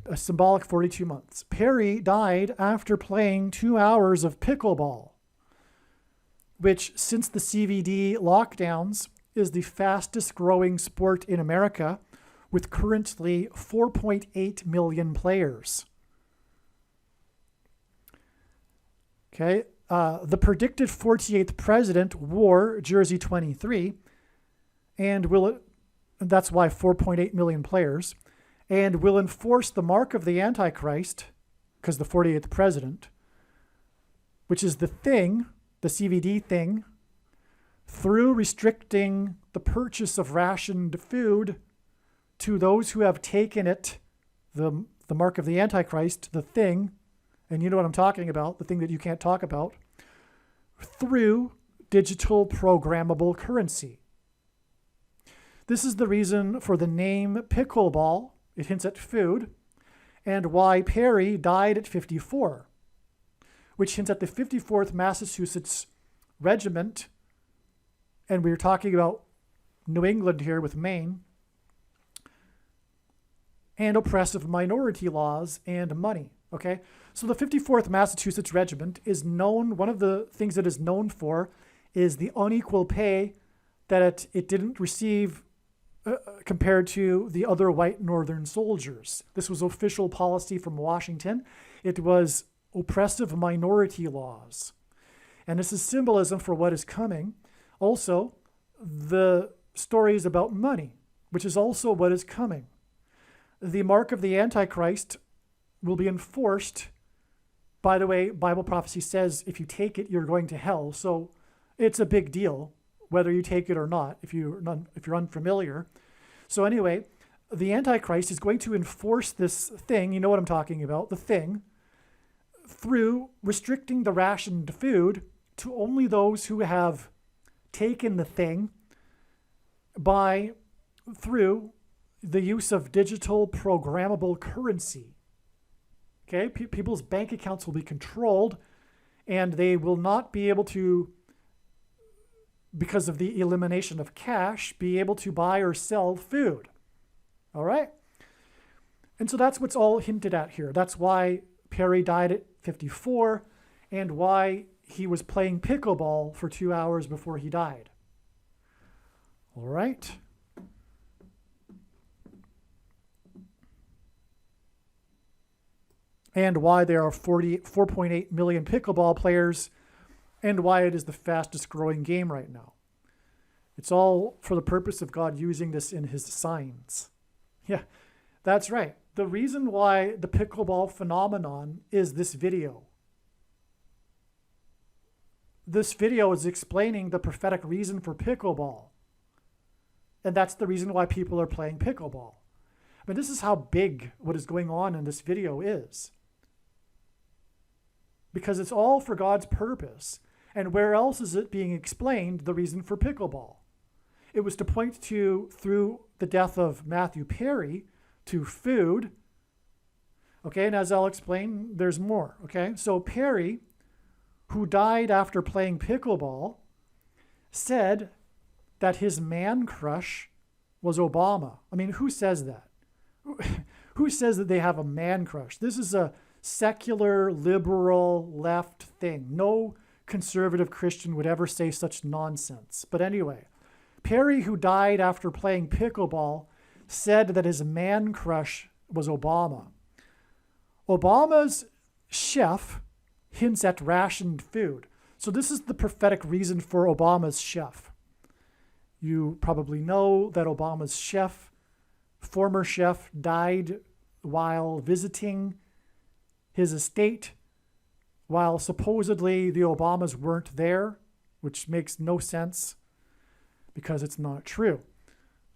A symbolic 42 months. Perry died after playing 2 hours of pickleball, which, since the CVD lockdowns, is the fastest growing sport in America, with currently 4.8 million players. Okay, the predicted 48th president wore jersey 23, and that's why 4.8 million players, and will enforce the mark of the Antichrist, because the 48th president, which is the thing, the CVD thing, through restricting the purchase of rationed food to those who have taken it, the mark of the Antichrist, the thing, and you know what I'm talking about, the thing that you can't talk about, through digital programmable currency. This is the reason for the name pickleball, it hints at food, and why Perry died at 54. Which hints at the 54th Massachusetts Regiment, and we're talking about New England here with Maine, and oppressive minority laws and money, okay? So the 54th Massachusetts Regiment is known, one of the things it is known for is the unequal pay that it didn't receive compared to the other white Northern soldiers. This was official policy from Washington. It was oppressive minority laws. And this is symbolism for what is coming. Also, the stories about money, which is also what is coming. The mark of the Antichrist will be enforced. By the way, Bible prophecy says if you take it, you're going to hell. So it's a big deal, whether you take it or not, if you're unfamiliar. So anyway, the Antichrist is going to enforce this thing, you know what I'm talking about, the thing, through restricting the rationed food to only those who have taken the thing through the use of digital programmable currency. Okay, people's bank accounts will be controlled, and they will not be able to, because of the elimination of cash, be able to buy or sell food. All right? And so that's what's all hinted at here. That's why Perry died at 54 and why he was playing pickleball for 2 hours before he died. All right? And why there are 4.8 million pickleball players, and why it is the fastest growing game right now. It's all for the purpose of God using this in his signs. Yeah, that's right. The reason why the pickleball phenomenon is this video. This video is explaining the prophetic reason for pickleball. And that's the reason why people are playing pickleball. I mean, this is how big what is going on in this video is. Because it's all for God's purpose. And where else is it being explained, the reason for pickleball? It was to point to, through the death of Matthew Perry, to food, Okay, and as I'll explain, there's more. Okay, so Perry, who died after playing pickleball, said that his man crush was Obama. I mean, who says that? Who says that they have a man crush? This is a secular, liberal, left thing. No conservative Christian would ever say such nonsense. But anyway, Perry, who died after playing pickleball, said that his man crush was Obama. Obama's chef hints at rationed food. So this is the prophetic reason for Obama's chef. You probably know that Obama's chef, former chef, died while visiting his estate, while supposedly the Obamas weren't there, which makes no sense because it's not true.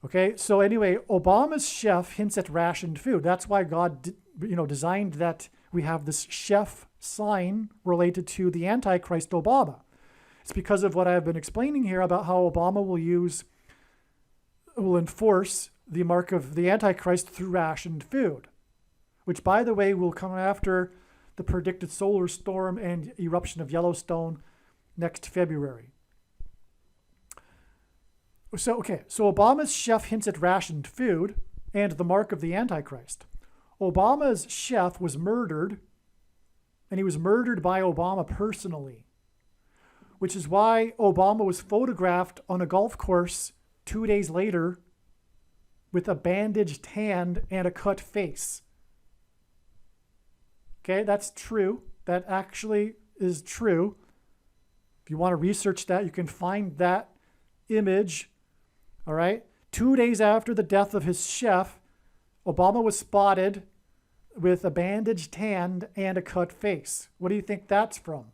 Okay, so anyway, Obama's chef hints at rationed food. That's why God, designed that we have this chef sign related to the Antichrist Obama. It's because of what I've been explaining here about how Obama will enforce the mark of the Antichrist through rationed food, which, by the way, will come after the predicted solar storm and eruption of Yellowstone next February. So Obama's chef hints at rationed food and the mark of the Antichrist. Obama's chef was murdered, and he was murdered by Obama personally, which is why Obama was photographed on a golf course 2 days later with a bandaged hand and a cut face. Okay, that's true. That actually is true. If you want to research that, you can find that image. All right. 2 days after the death of his chef, Obama was spotted with a bandaged hand and a cut face. What do you think that's from?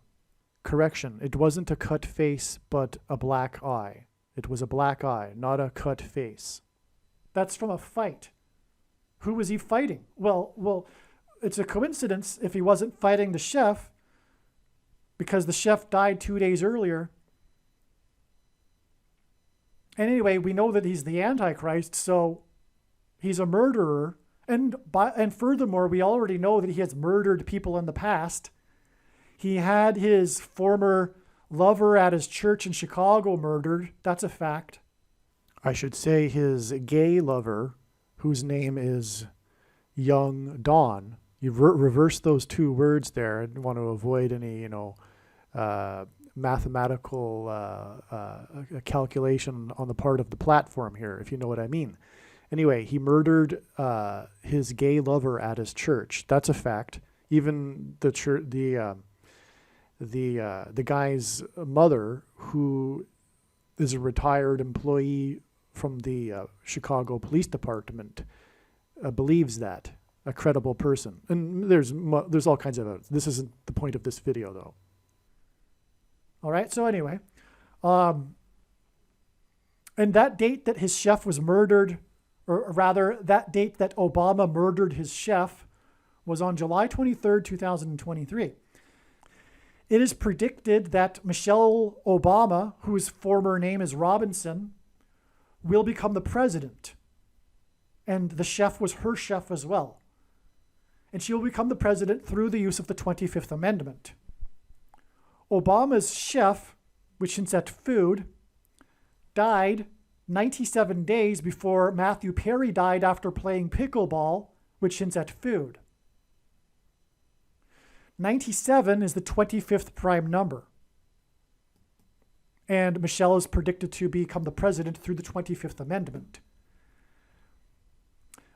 Correction. It wasn't a cut face, but a black eye. It was a black eye, not a cut face. That's from a fight. Who was he fighting? Well, it's a coincidence if he wasn't fighting the chef, because the chef died 2 days earlier. And anyway, we know that he's the Antichrist, so he's a murderer. And furthermore, we already know that he has murdered people in the past. He had his former lover at his church in Chicago murdered. That's a fact. I should say his gay lover, whose name is Young Dawn. You've reversed those two words there. I didn't want to avoid any, mathematical calculation on the part of the platform here, if you know what I mean. Anyway, he murdered his gay lover at his church. That's a fact. Even the church, the guy's mother, who is a retired employee from the Chicago Police Department, believes that. A credible person. And there's all kinds of evidence. This isn't the point of this video, though. All right, so anyway, and that date that his chef was murdered, or rather, that date that Obama murdered his chef, was on July 23rd, 2023. It is predicted that Michelle Obama, whose former name is Robinson, will become the president. And the chef was her chef as well. And she will become the president through the use of the 25th Amendment. Obama's chef, which hints at food, died 97 days before Matthew Perry died after playing pickleball, which hints at food. 97 is the 25th prime number. And Michelle is predicted to become the president through the 25th Amendment.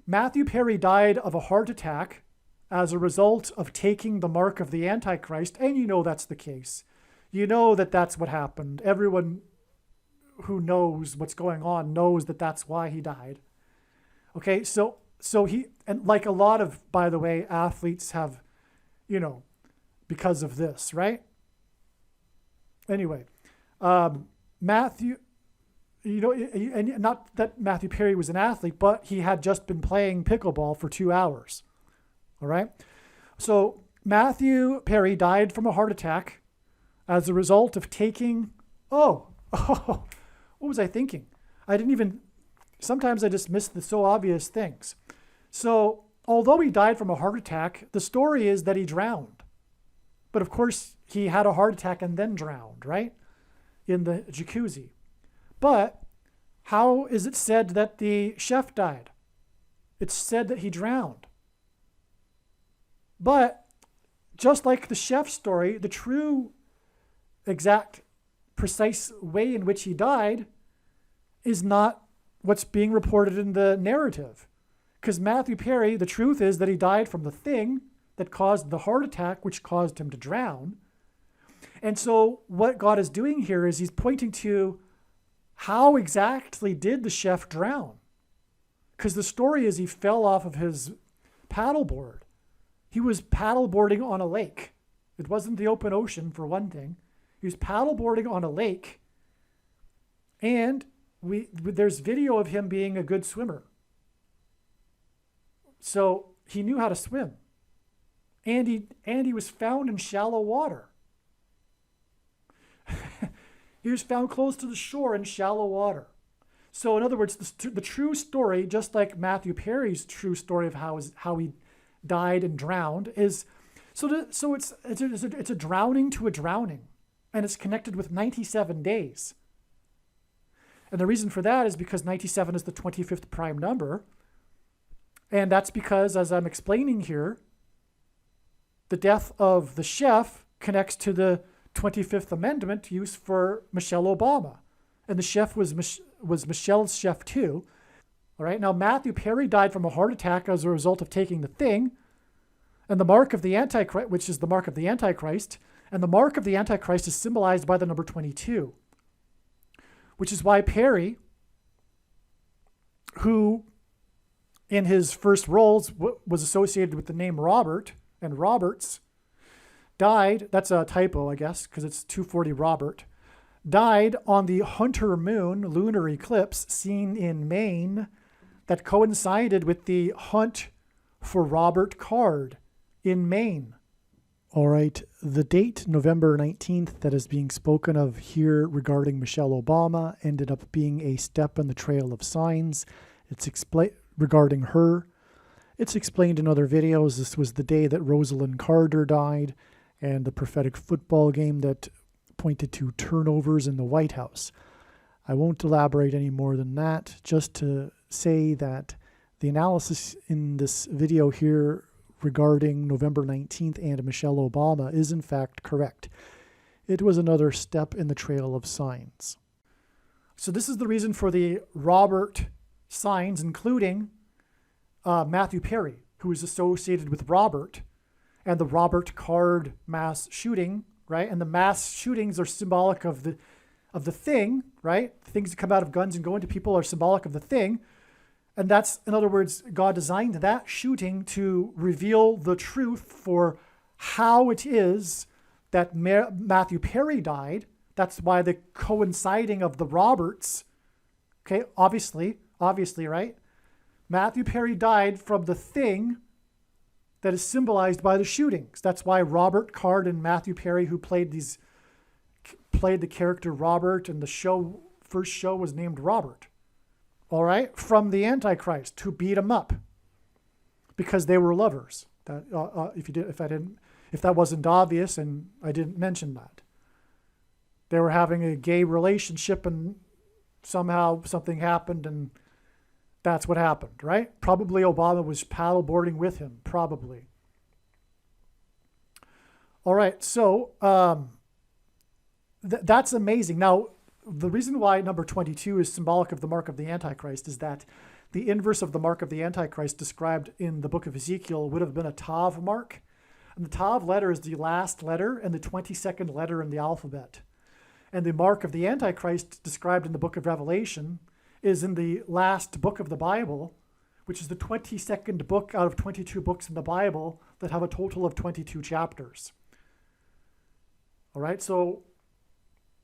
Matthew Perry died of a heart attack as a result of taking the mark of the Antichrist, and you know that's the case. You know that that's what happened. Everyone who knows what's going on knows that that's why he died. Okay, so he, and like a lot of, by the way, athletes have, because of this, right? Anyway, Matthew, and not that Matthew Perry was an athlete, but he had just been playing pickleball for 2 hours. All right. So Matthew Perry died from a heart attack as a result of taking, what was I thinking? Sometimes I just miss the so obvious things. So although he died from a heart attack, the story is that he drowned. But of course, he had a heart attack and then drowned, right? In the jacuzzi. But how is it said that the chef died? It's said that he drowned. But just like the chef story, the true, exact, precise way in which he died is not what's being reported in the narrative. Because Matthew Perry, the truth is that he died from the thing that caused the heart attack, which caused him to drown. And so what God is doing here is he's pointing to how exactly did the chef drown? Because the story is he fell off of his paddleboard. He was paddleboarding on a lake. It wasn't the open ocean, for one thing. He was paddleboarding on a lake. And there's video of him being a good swimmer. So he knew how to swim. And he was found in shallow water. He was found close to the shore in shallow water. So in other words, the true story, just like Matthew Perry's true story of how he died and drowned, is so it's a drowning to a drowning, and it's connected with 97 days. And the reason for that is because 97 is the 25th prime number, and that's because, as I'm explaining here, the death of the chef connects to the 25th Amendment used for Michelle Obama. And the chef was Michelle's chef too. All right. Now, Matthew Perry died from a heart attack as a result of taking the thing. And the mark of the Antichrist, which is the mark of the Antichrist. And the mark of the Antichrist is symbolized by the number 22. Which is why Perry, who in his first roles was associated with the name Robert and Roberts, died, that's a typo, I guess, because it's 240 Robert, died on the Hunter moon lunar eclipse seen in Maine that coincided with the hunt for Robert Card in Maine. All right, the date, November 19th, that is being spoken of here regarding Michelle Obama ended up being a step in the trail of signs. It's regarding her. It's explained in other videos. This was the day that Rosalind Carter died, and the prophetic football game that pointed to turnovers in the White House. I won't elaborate any more than that, just to say that the analysis in this video here regarding November 19th and Michelle Obama is in fact correct. It was another step in the trail of signs. So this is the reason for the Robert signs, including Matthew Perry, who is associated with Robert, and the Robert Card mass shooting, right? And the mass shootings are symbolic of the thing, right? The things that come out of guns and go into people are symbolic of the thing. And that's, in other words, God designed that shooting to reveal the truth for how it is that Matthew Perry died. That's why the coinciding of the Roberts, okay, obviously, right? Matthew Perry died from the thing that is symbolized by the shootings. That's why Robert Card and Matthew Perry, who played the character Robert, and the first show was named Robert. All right, from the Antichrist, who beat him up because they were lovers. That if that wasn't obvious, and I didn't mention that, they were having a gay relationship, and somehow something happened, and that's what happened, right? Probably Obama was paddleboarding with him, probably. All right, so that's amazing. Now, the reason why number 22 is symbolic of the mark of the Antichrist is that the inverse of the mark of the Antichrist described in the book of Ezekiel would have been a Tav mark. And the Tav letter is the last letter and the 22nd letter in the alphabet. And the mark of the Antichrist described in the book of Revelation is in the last book of the Bible, which is the 22nd book out of 22 books in the Bible that have a total of 22 chapters. All right, so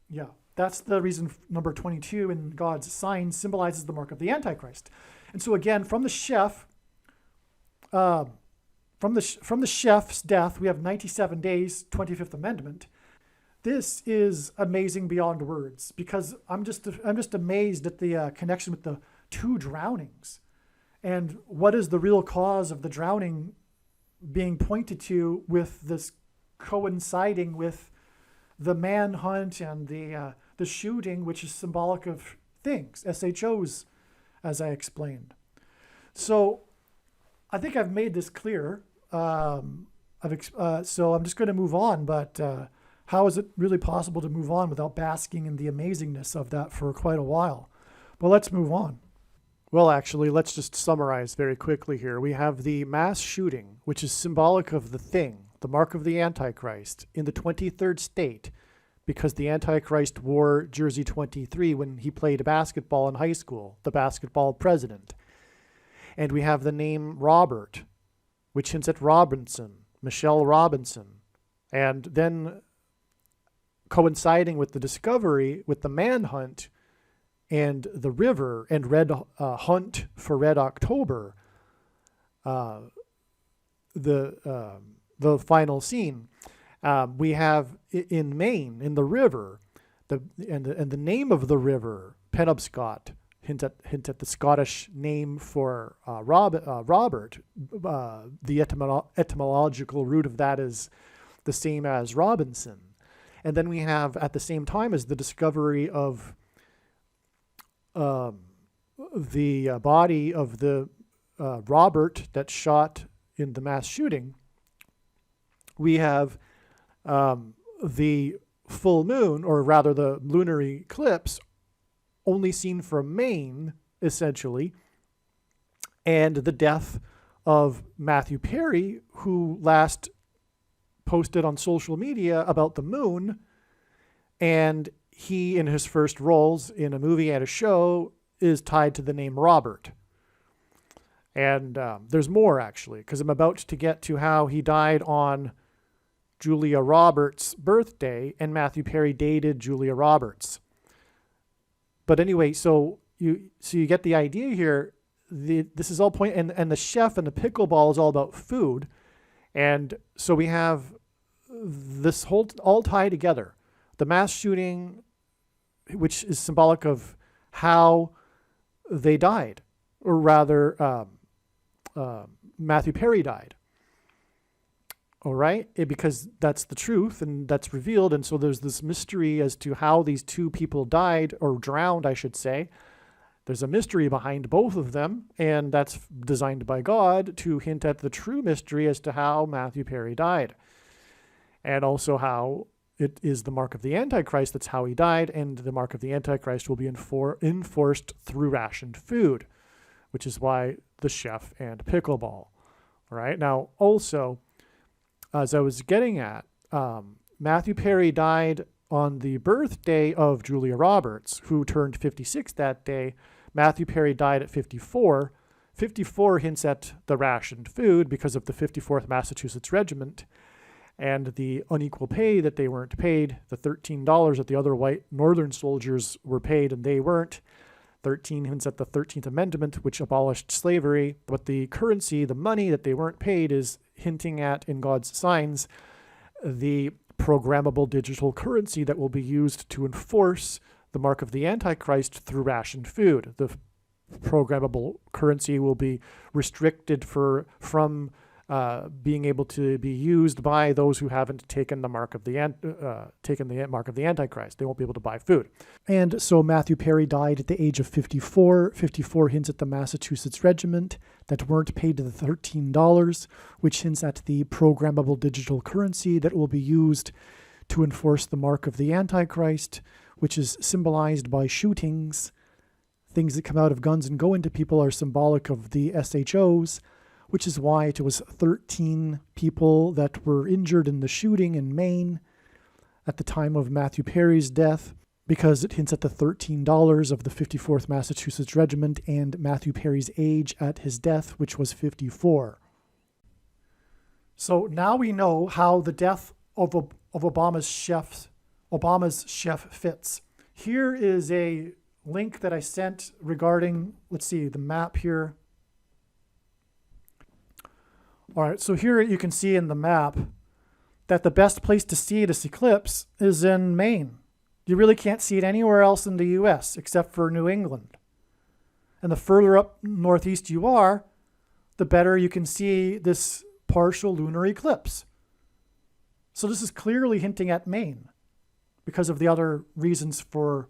yeah, that's the reason number 22 in God's sign symbolizes the mark of the Antichrist. And so again, from the chef, from the chef's death, we have 97 days, 25th Amendment. This is amazing beyond words, because I'm just amazed at the connection with the two drownings. And what is the real cause of the drowning being pointed to, with this coinciding with the manhunt and the shooting, which is symbolic of things, SHOs, as I explained. So I think I've made this clear. So I'm just going to move on, but how is it really possible to move on without basking in the amazingness of that for quite a while? Well, let's move on. Well, actually, let's just summarize very quickly here. We have the mass shooting, which is symbolic of the thing, the mark of the Antichrist, in the 23rd state, because the Antichrist wore jersey 23 when he played basketball in high school, the basketball president. And we have the name Robert, which hints at Robinson, Michelle Robinson. And then coinciding with the discovery, with the manhunt and the river and red hunt for Red October, the final scene, we have in Maine, in the river, and the name of the river, Penobscot, hint at the Scottish name for Robert. The etymological root of that is the same as Robinson. And then we have, at the same time as the discovery of the body of the Robert that shot in the mass shooting, we have the full moon, or rather the lunar eclipse, only seen from Maine, essentially, and the death of Matthew Perry, who last posted on social media about the moon, and he, in his first roles in a movie and a show, is tied to the name Robert. And there's more, actually, because I'm about to get to how he died on Julia Roberts' birthday, and Matthew Perry dated Julia Roberts. But anyway, so you get the idea here. This is all and the chef and the pickleball is all about food. And so we have this whole all tied together. The mass shooting, which is symbolic of how they died, or rather Matthew Perry died. All right, because that's the truth and that's revealed. And so there's this mystery as to how these two people died, or drowned, I should say. There's a mystery behind both of them, and that's designed by God to hint at the true mystery as to how Matthew Perry died. And also how it is the mark of the Antichrist, that's how he died, and the mark of the Antichrist will be enforced through rationed food, which is why the chef and pickleball. All right, now also, as I was getting at, Matthew Perry died on the birthday of Julia Roberts, who turned 56 that day. Matthew Perry died at 54. 54 hints at the rationed food because of the 54th Massachusetts Regiment and the unequal pay that they weren't paid, the $13 that the other white Northern soldiers were paid and they weren't. 13 hints at the 13th Amendment, which abolished slavery, but the currency, the money that they weren't paid, is hinting at, in God's signs, the programmable digital currency that will be used to enforce the mark of the Antichrist through rationed food. The programmable currency will be restricted from being able to be used by those who haven't taken the mark of the mark of the Antichrist. They won't be able to buy food. And so Matthew Perry died at the age of 54. 54 hints at the Massachusetts Regiment that weren't paid the $13, which hints at the programmable digital currency that will be used to enforce the mark of the Antichrist, which is symbolized by shootings. Things that come out of guns and go into people are symbolic of the SHOs, which is why it was 13 people that were injured in the shooting in Maine at the time of Matthew Perry's death, because it hints at the $13 of the 54th Massachusetts Regiment and Matthew Perry's age at his death, which was 54. So now we know how the death of Obama's chef fits. Here is a link that I sent regarding, let's see, the map here. All right, so here you can see in the map that the best place to see this eclipse is in Maine. You really can't see it anywhere else in the U.S. except for New England. And the further up northeast you are, the better you can see this partial lunar eclipse. So this is clearly hinting at Maine because of the other reasons for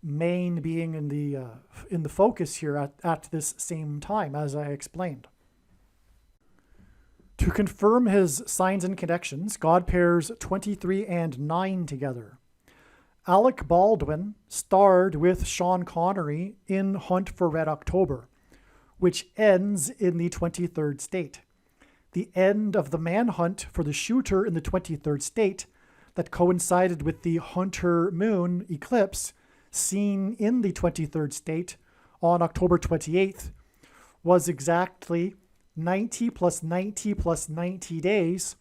Maine being in the focus here at this same time, as I explained. To confirm his signs and connections, God pairs 23 and 9 together. Alec Baldwin starred with Sean Connery in Hunt for Red October, which ends in the 23rd state. The end of the manhunt for the shooter in the 23rd state that coincided with the Hunter moon eclipse seen in the 23rd state on October 28th was exactly 90 plus 90 plus 90 days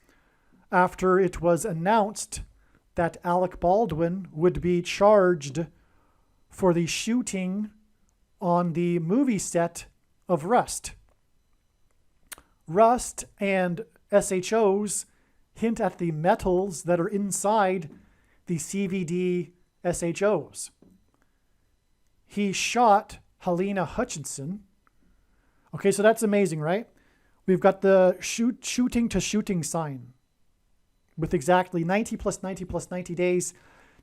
after it was announced that Alec Baldwin would be charged for the shooting on the movie set of Rust. Rust and SHOs hint at the metals that are inside the CVD SHOs. He shot Helena Hutchinson. Okay, so that's amazing, right? We've got the shooting to shooting sign with exactly 90 plus 90 plus 90 days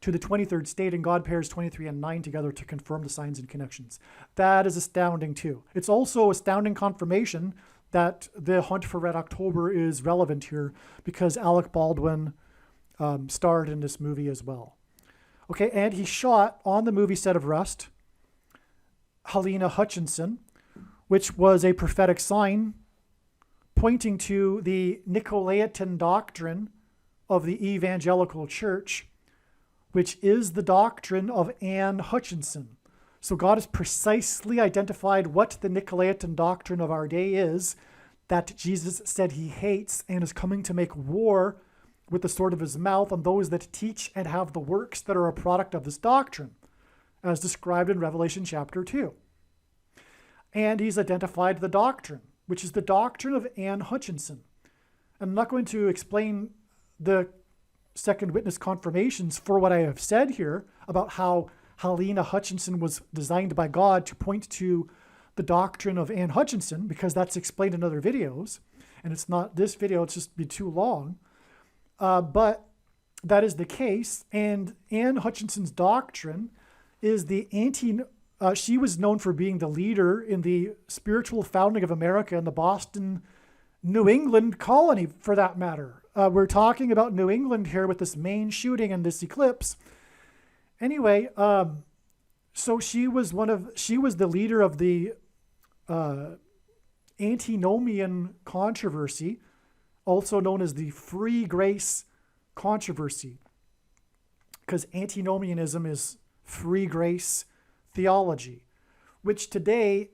to the 23rd state, and God pairs 23 and 9 together to confirm the signs and connections. That is astounding too. It's also astounding confirmation that the Hunt for Red October is relevant here because Alec Baldwin starred in this movie as well. Okay, and he shot on the movie set of Rust Helena Hutchinson, which was a prophetic sign pointing to the Nicolaitan doctrine of the evangelical church, which is the doctrine of Anne Hutchinson. So God has precisely identified what the Nicolaitan doctrine of our day is, that Jesus said he hates and is coming to make war with the sword of his mouth on those that teach and have the works that are a product of this doctrine, as described in Revelation chapter 2. And he's identified the doctrine, which is the doctrine of Anne Hutchinson. I'm not going to explain the second witness confirmations for what I have said here about how Helena Hutchinson was designed by God to point to the doctrine of Anne Hutchinson, because that's explained in other videos. And it's not this video, it's just be too long. But that is the case. And Anne Hutchinson's doctrine is the she was known for being the leader in the spiritual founding of America in the Boston, New England colony, for that matter. We're talking about New England here with this Maine shooting and this eclipse. Anyway, so she was the leader of the antinomian controversy, also known as the free grace controversy, because antinomianism is free grace theology, which today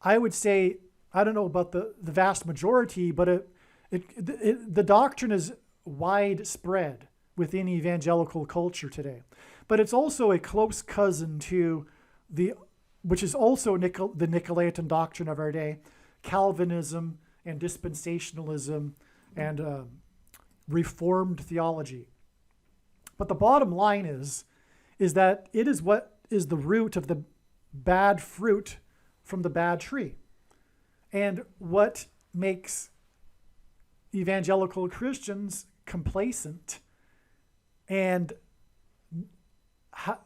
I would say, I don't know about the vast majority, but the doctrine is widespread within evangelical culture today. But it's also a close cousin to which is also the Nicolaitan doctrine of our day, Calvinism and dispensationalism and Reformed theology. But the bottom line is that it is what is the root of the bad fruit from the bad tree. And what makes evangelical Christians complacent and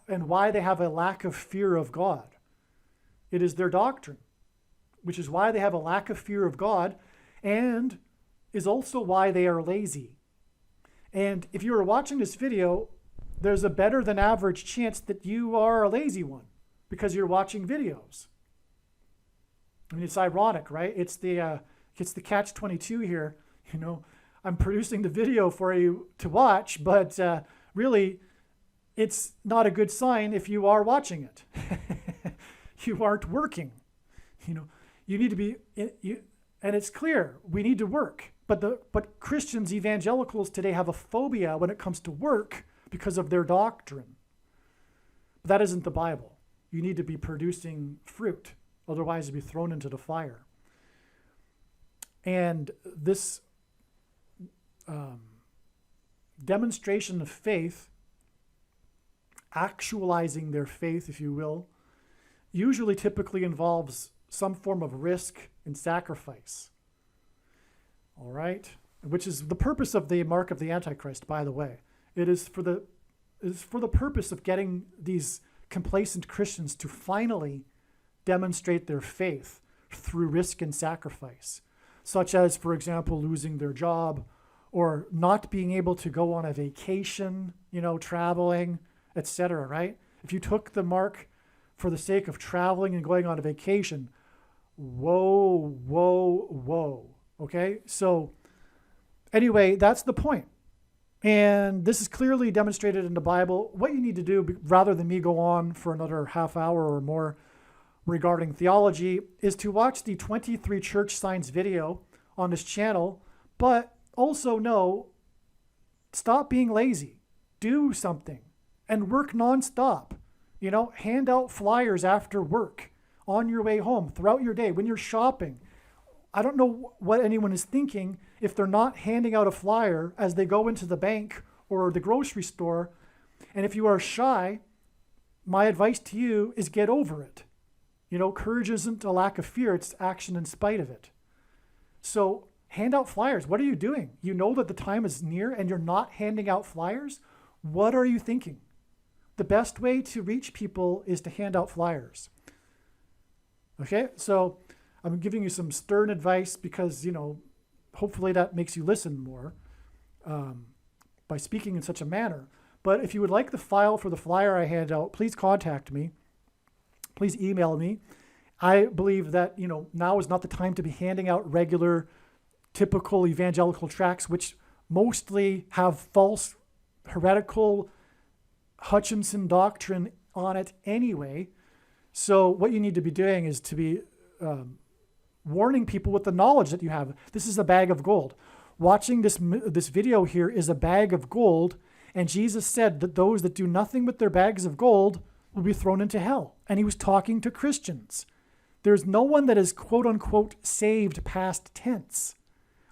why they have a lack of fear of God. It is their doctrine, which is why they have a lack of fear of God, and is also why they are lazy. And if you are watching this video, there's a better than average chance that you are a lazy one because you're watching videos. I mean, it's ironic, right? It's the catch-22 here. You know, I'm producing the video for you to watch, but really, it's not a good sign if you are watching it. You aren't working. You know, you need to be, and it's clear we need to work. But Christians, evangelicals today have a phobia when it comes to work because of their doctrine. But that isn't the Bible. You need to be producing fruit, otherwise you'll be thrown into the fire. And this demonstration of faith, actualizing their faith, if you will, usually typically involves some form of risk and sacrifice. All right? Which is the purpose of the mark of the Antichrist, by the way. It is for the purpose of getting these complacent Christians to finally demonstrate their faith through risk and sacrifice, such as, for example, losing their job or not being able to go on a vacation, traveling, etc., right? If you took the mark for the sake of traveling and going on a vacation, whoa, okay? So anyway, that's the point. And this is clearly demonstrated in the Bible. What you need to do, rather than me go on for another half hour or more regarding theology, is to watch the 23 church signs video on this channel, but also stop being lazy. Do something and work nonstop. Hand out flyers after work, on your way home, throughout your day, when you're shopping. I don't know what anyone is thinking if they're not handing out a flyer as they go into the bank or the grocery store. And if you are shy, my advice to you is get over it. Courage isn't a lack of fear, it's action in spite of it. So hand out flyers. What are you doing? You know that the time is near and you're not handing out flyers? What are you thinking? The best way to reach people is to hand out flyers. Okay, so I'm giving you some stern advice because, hopefully that makes you listen more by speaking in such a manner. But if you would like the file for the flyer I hand out, please contact me. Please email me. I believe that, now is not the time to be handing out regular, typical evangelical tracts, which mostly have false, heretical Hutchinson doctrine on it anyway. So what you need to be doing is to be warning people with the knowledge that you have. This is a bag of gold. Watching this video here is a bag of gold, and Jesus said that those that do nothing with their bags of gold will be thrown into hell. And he was talking to Christians. There's no one that is quote unquote saved past tense.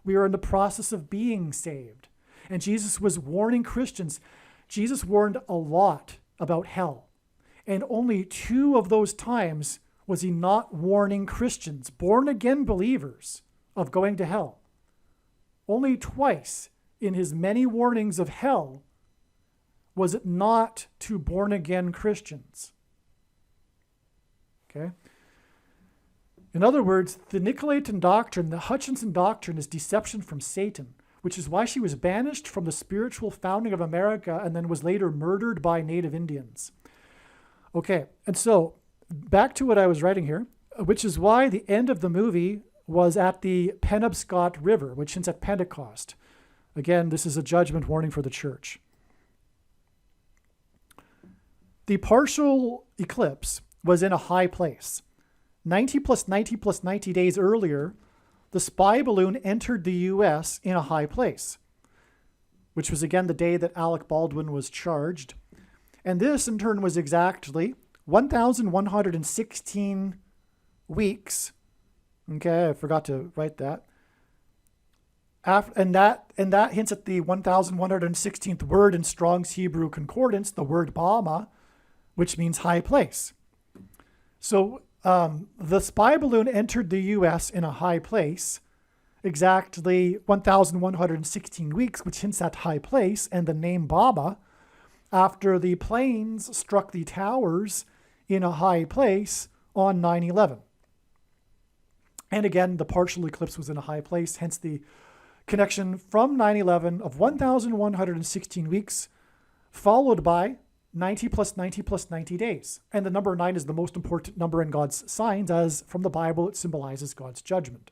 We are in the process of being saved. And Jesus was warning Christians. Jesus warned a lot about hell. And only 2 of those times was he not warning Christians, born again believers, of going to hell. Only twice in his many warnings of hell was it not to born again Christians. Okay? In other words, the Nicolaitan doctrine, the Hutchinson doctrine, is deception from Satan, which is why she was banished from the spiritual founding of America and then was later murdered by Native Indians. Okay, and so back to what I was writing here, which is why the end of the movie was at the Penobscot River, which is at Pentecost. Again, this is a judgment warning for the church. The partial eclipse was in a high place. 90 plus 90 plus 90 days earlier, the spy balloon entered the U.S. in a high place, which was again the day that Alec Baldwin was charged. And this, in turn, was exactly 1,116 weeks. Okay, I forgot to write that. And that hints at the 1,116th word in Strong's Hebrew Concordance, the word Bama, which means high place. So the spy balloon entered the U.S. in a high place, exactly 1,116 weeks, which hints at high place, and the name Bama, after the planes struck the towers in a high place on 9/11. And again, the partial eclipse was in a high place, hence the connection from 9/11 of 1,116 weeks, followed by 90 plus 90 plus 90 days. And the number 9 is the most important number in God's signs, as from the Bible it symbolizes God's judgment.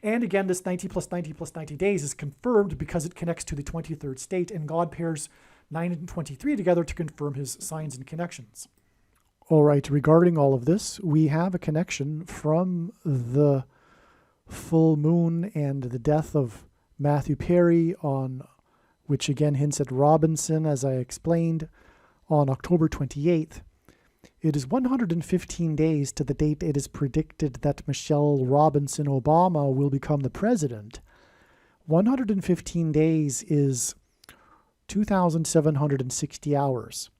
And again, this 90 plus 90 plus 90 days is confirmed because it connects to the 23rd state, and God pairs 9 and 23 together to confirm his signs and connections. All right, regarding all of this, we have a connection from the full moon and the death of Matthew Perry, on which again hints at Robinson, as I explained, on October 28th. It is 115 days to the date it is predicted that Michelle Robinson Obama will become the president. 115 days is 2,760 hours.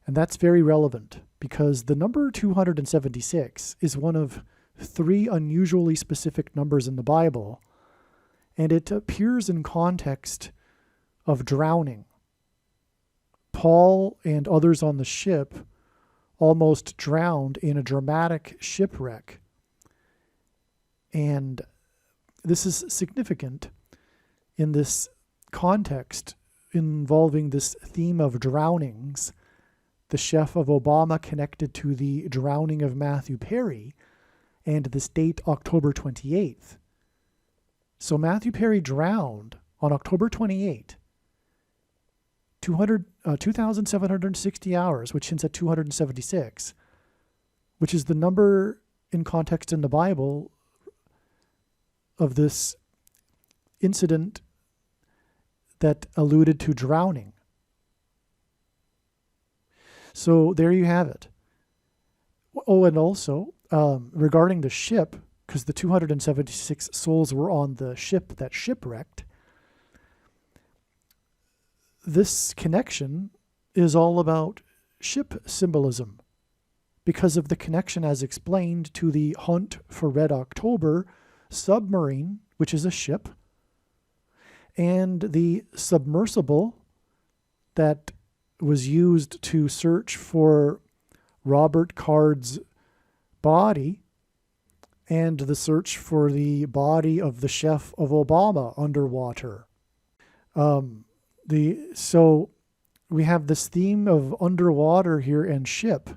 And that's very relevant because the number 276 is one of 3 unusually specific numbers in the Bible, and it appears in context of drowning. Paul and others on the ship almost drowned in a dramatic shipwreck. And this is significant in this context involving this theme of drownings. The chef of Obama connected to the drowning of Matthew Perry and this date, October 28th. So Matthew Perry drowned on October 28th, 2,760 hours, which hints at 276, which is the number in context in the Bible of this incident that alluded to drowning. So there you have it. Oh, and also regarding the ship, because the 276 souls were on the ship that shipwrecked, this connection is all about ship symbolism because of the connection as explained to the Hunt for Red October submarine, which is a ship, and the submersible that was used to search for Robert Card's body, and the search for the body of the chef of Obama underwater. So we have this theme of underwater here and ship,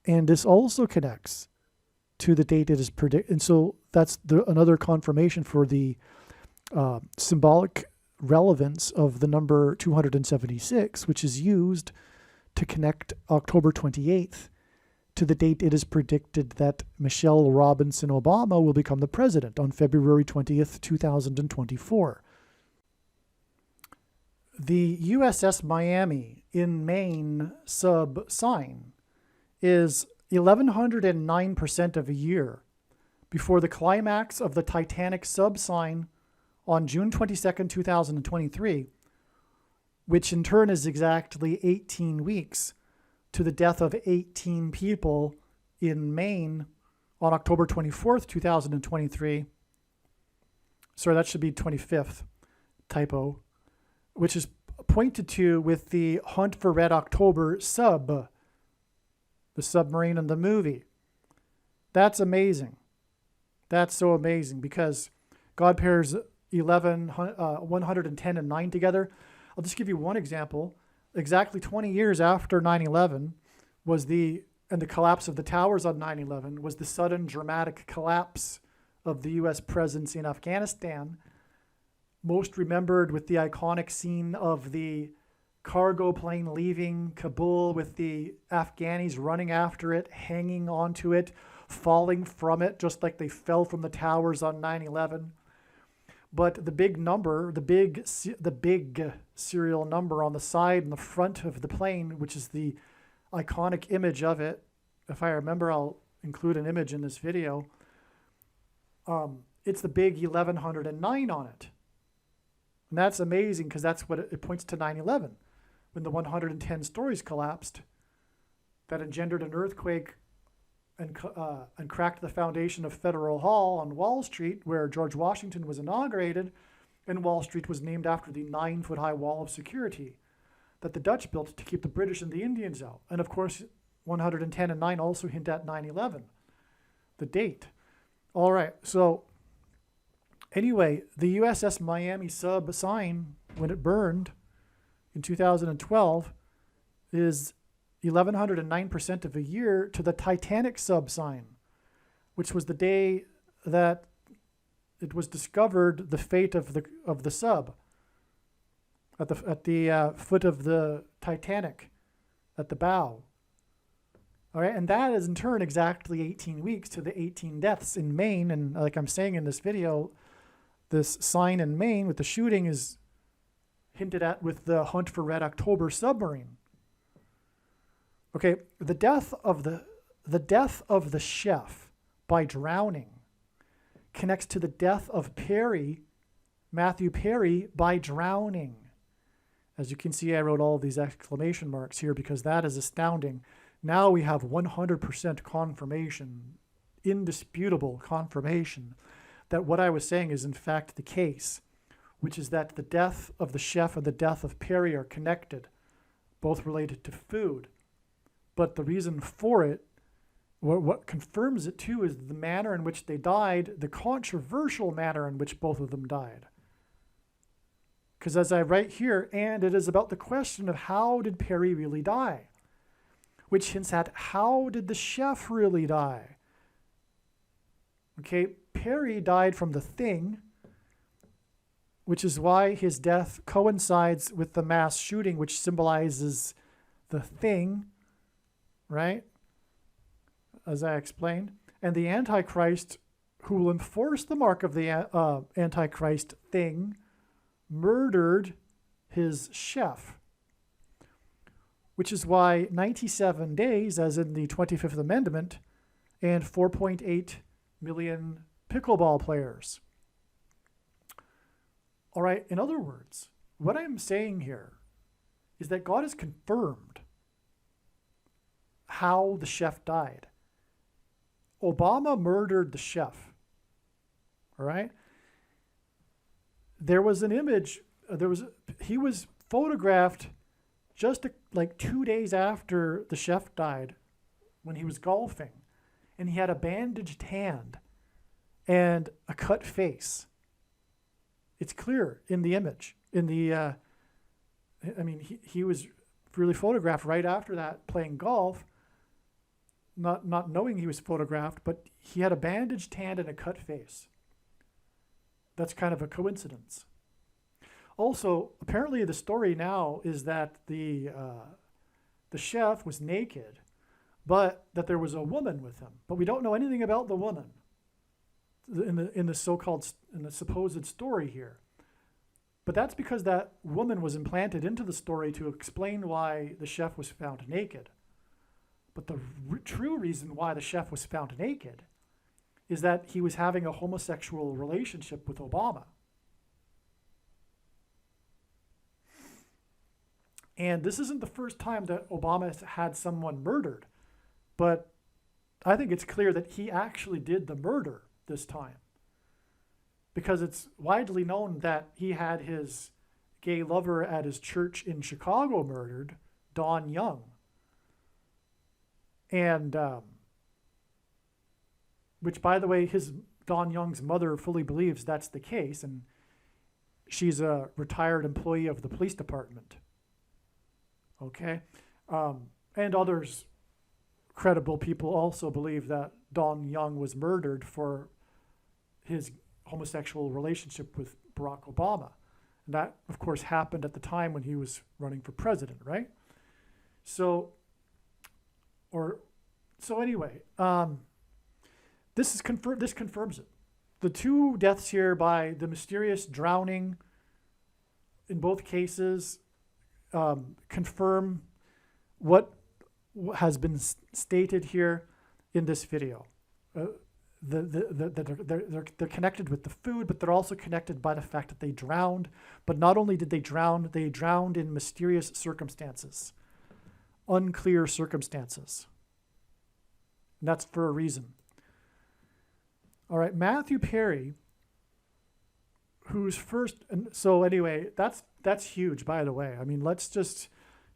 and this also connects to the date it is predicted. And so that's another confirmation for the symbolic relevance of the number 276, which is used to connect October 28th to the date it is predicted that Michelle Robinson Obama will become the president on February 20th, 2024. The USS Miami in Maine sub sign is 1,109% of a year before the climax of the Titanic sub sign on June 22nd, 2023, which in turn is exactly 18 weeks to the death of 18 people in Maine on October 24th, 2023. Sorry, that should be 25th, typo, which is pointed to with the Hunt for Red October sub, the submarine in the movie. That's amazing. That's so amazing because God pairs 110 and 9 together. I'll just give you one example. Exactly 20 years after 9/11 and the collapse of the towers on 9/11 was the sudden dramatic collapse of the U.S. presence in Afghanistan, most remembered with the iconic scene of the cargo plane leaving Kabul with the Afghanis running after it, hanging onto it, falling from it, just like they fell from the towers on 9/11. But the big number, the big serial number on the side and the front of the plane, which is the iconic image of it, if I remember, I'll include an image in this video. It's the big 1109 on it. And that's amazing because that's what it points to 9/11, when the 110 stories collapsed that engendered an earthquake and cracked the foundation of Federal Hall on Wall Street, where George Washington was inaugurated, and Wall Street was named after the 9-foot-high wall of security that the Dutch built to keep the British and the Indians out. And of course, 110 and 9 also hint at 9/11, the date. All right, so anyway, the USS Miami sub sign, when it burned in 2012, is 1,109% of a year to the Titanic sub sign, which was the day that it was discovered the fate of the sub at the foot of the Titanic, at the bow. All right, and that is in turn exactly 18 weeks to the 18 deaths in Maine. And like I'm saying in this video, this sign in Maine with the shooting is hinted at with the Hunt for Red October submarine. Okay, the death of the chef by drowning connects to the death of Matthew Perry, by drowning. As you can see, I wrote all these exclamation marks here because that is astounding. Now we have 100% confirmation, indisputable confirmation, that what I was saying is in fact the case, which is that the death of the chef and the death of Perry are connected, both related to food. But the reason for it, what confirms it too, is the manner in which they died, the controversial manner in which both of them died. Because as I write here, and it is about the question of how did Perry really die? Which hints at how did the chef really die? Okay, Perry died from the thing, which is why his death coincides with the mass shooting, which symbolizes the thing, right? As I explained. And the Antichrist, who will enforce the mark of the Antichrist thing, murdered his chef, which is why 97 days, as in the 25th Amendment, and 4.8 million pickleball players. All right, in other words, what I'm saying here is that God has confirmed how the chef died. Obama murdered the chef, all right? There was an image, he was photographed just like 2 days after the chef died when he was golfing, and he had a bandaged hand and a cut face. It's clear in the image. He was really photographed right after that playing golf, not knowing he was photographed, but he had a bandaged hand and a cut face. That's kind of a coincidence. Also, apparently the story now is that the chef was naked, but that there was a woman with him. But we don't know anything about the woman in the supposed story here. But that's because that woman was implanted into the story to explain why the chef was found naked. But the true reason why the chef was found naked is that he was having a homosexual relationship with Obama. And this isn't the first time that Obama has had someone murdered, but I think it's clear that he actually did the murder this time, because it's widely known that he had his gay lover at his church in Chicago murdered, Don Young. And which, by the way, Don Young's mother fully believes that's the case, and she's a retired employee of the police department. Okay? And others, credible people, also believe that Don Young was murdered for his homosexual relationship with Barack Obama. And that, of course, happened at the time when he was running for president, right? So anyway, this confirms it. The two deaths here by the mysterious drowning in both cases confirm what has been stated here in this video. They're connected with the food, but they're also connected by the fact that they drowned. But not only did they drowned in mysterious circumstances, unclear circumstances. And that's for a reason. All right, Matthew Perry, who's first, and so anyway, that's huge, by the way. I mean, let's just,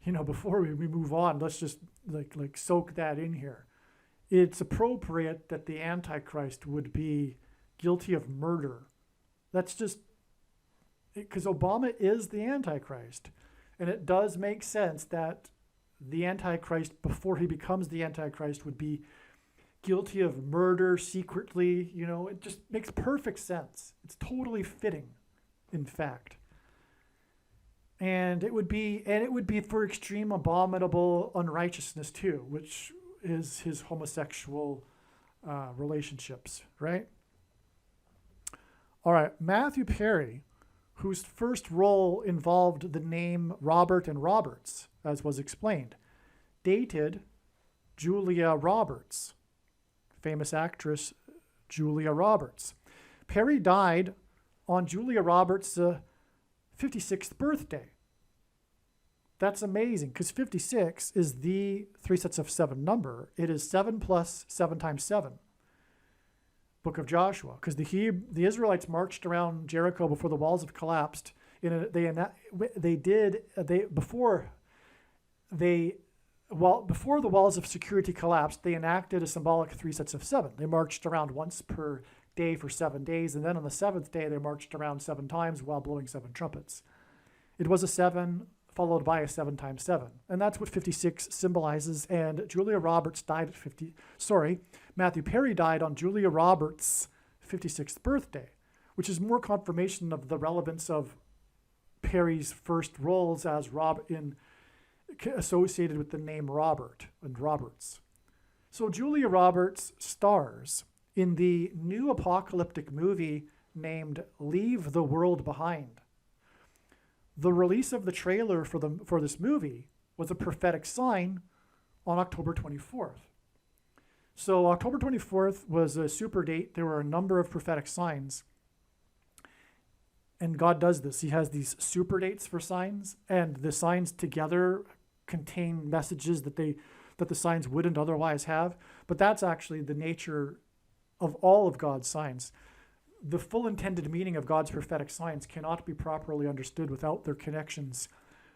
before we move on, let's just like soak that in here. It's appropriate that the Antichrist would be guilty of murder. That's just, because Obama is the Antichrist. And it does make sense that the Antichrist, before he becomes the Antichrist, would be guilty of murder secretly. It just makes perfect sense. It's totally fitting, in fact. And it would be for extreme abominable unrighteousness too, which is his homosexual relationships, right? All right, Matthew Perry, whose first role involved the name Robert and Roberts, as was explained, dated Julia Roberts, famous actress Julia Roberts. Perry died on Julia Roberts' 56th birthday. That's amazing, because 56 is the 3 sets of 7 number. It is 7 plus 7 times 7. Book of Joshua, because the Israelites marched around Jericho before the walls have collapsed. Before the walls of security collapsed, they enacted a symbolic 3 sets of 7. They marched around once per day for 7 days, and then on the 7th day they marched around 7 times while blowing 7 trumpets. It was a 7 followed by a 7 times 7. And that's what 56 symbolizes. And Julia Roberts died at Matthew Perry died on Julia Roberts' 56th birthday, which is more confirmation of the relevance of Perry's first roles as associated with the name Robert and Roberts. So Julia Roberts stars in the new apocalyptic movie named Leave the World Behind. The release of the trailer for this movie was a prophetic sign on October 24th. So October 24th was a super date. There were a number of prophetic signs. And God does this. He has these super dates for signs, and the signs together contain messages that the signs wouldn't otherwise have. But that's actually the nature of all of God's signs. The full intended meaning of God's prophetic signs cannot be properly understood without their connections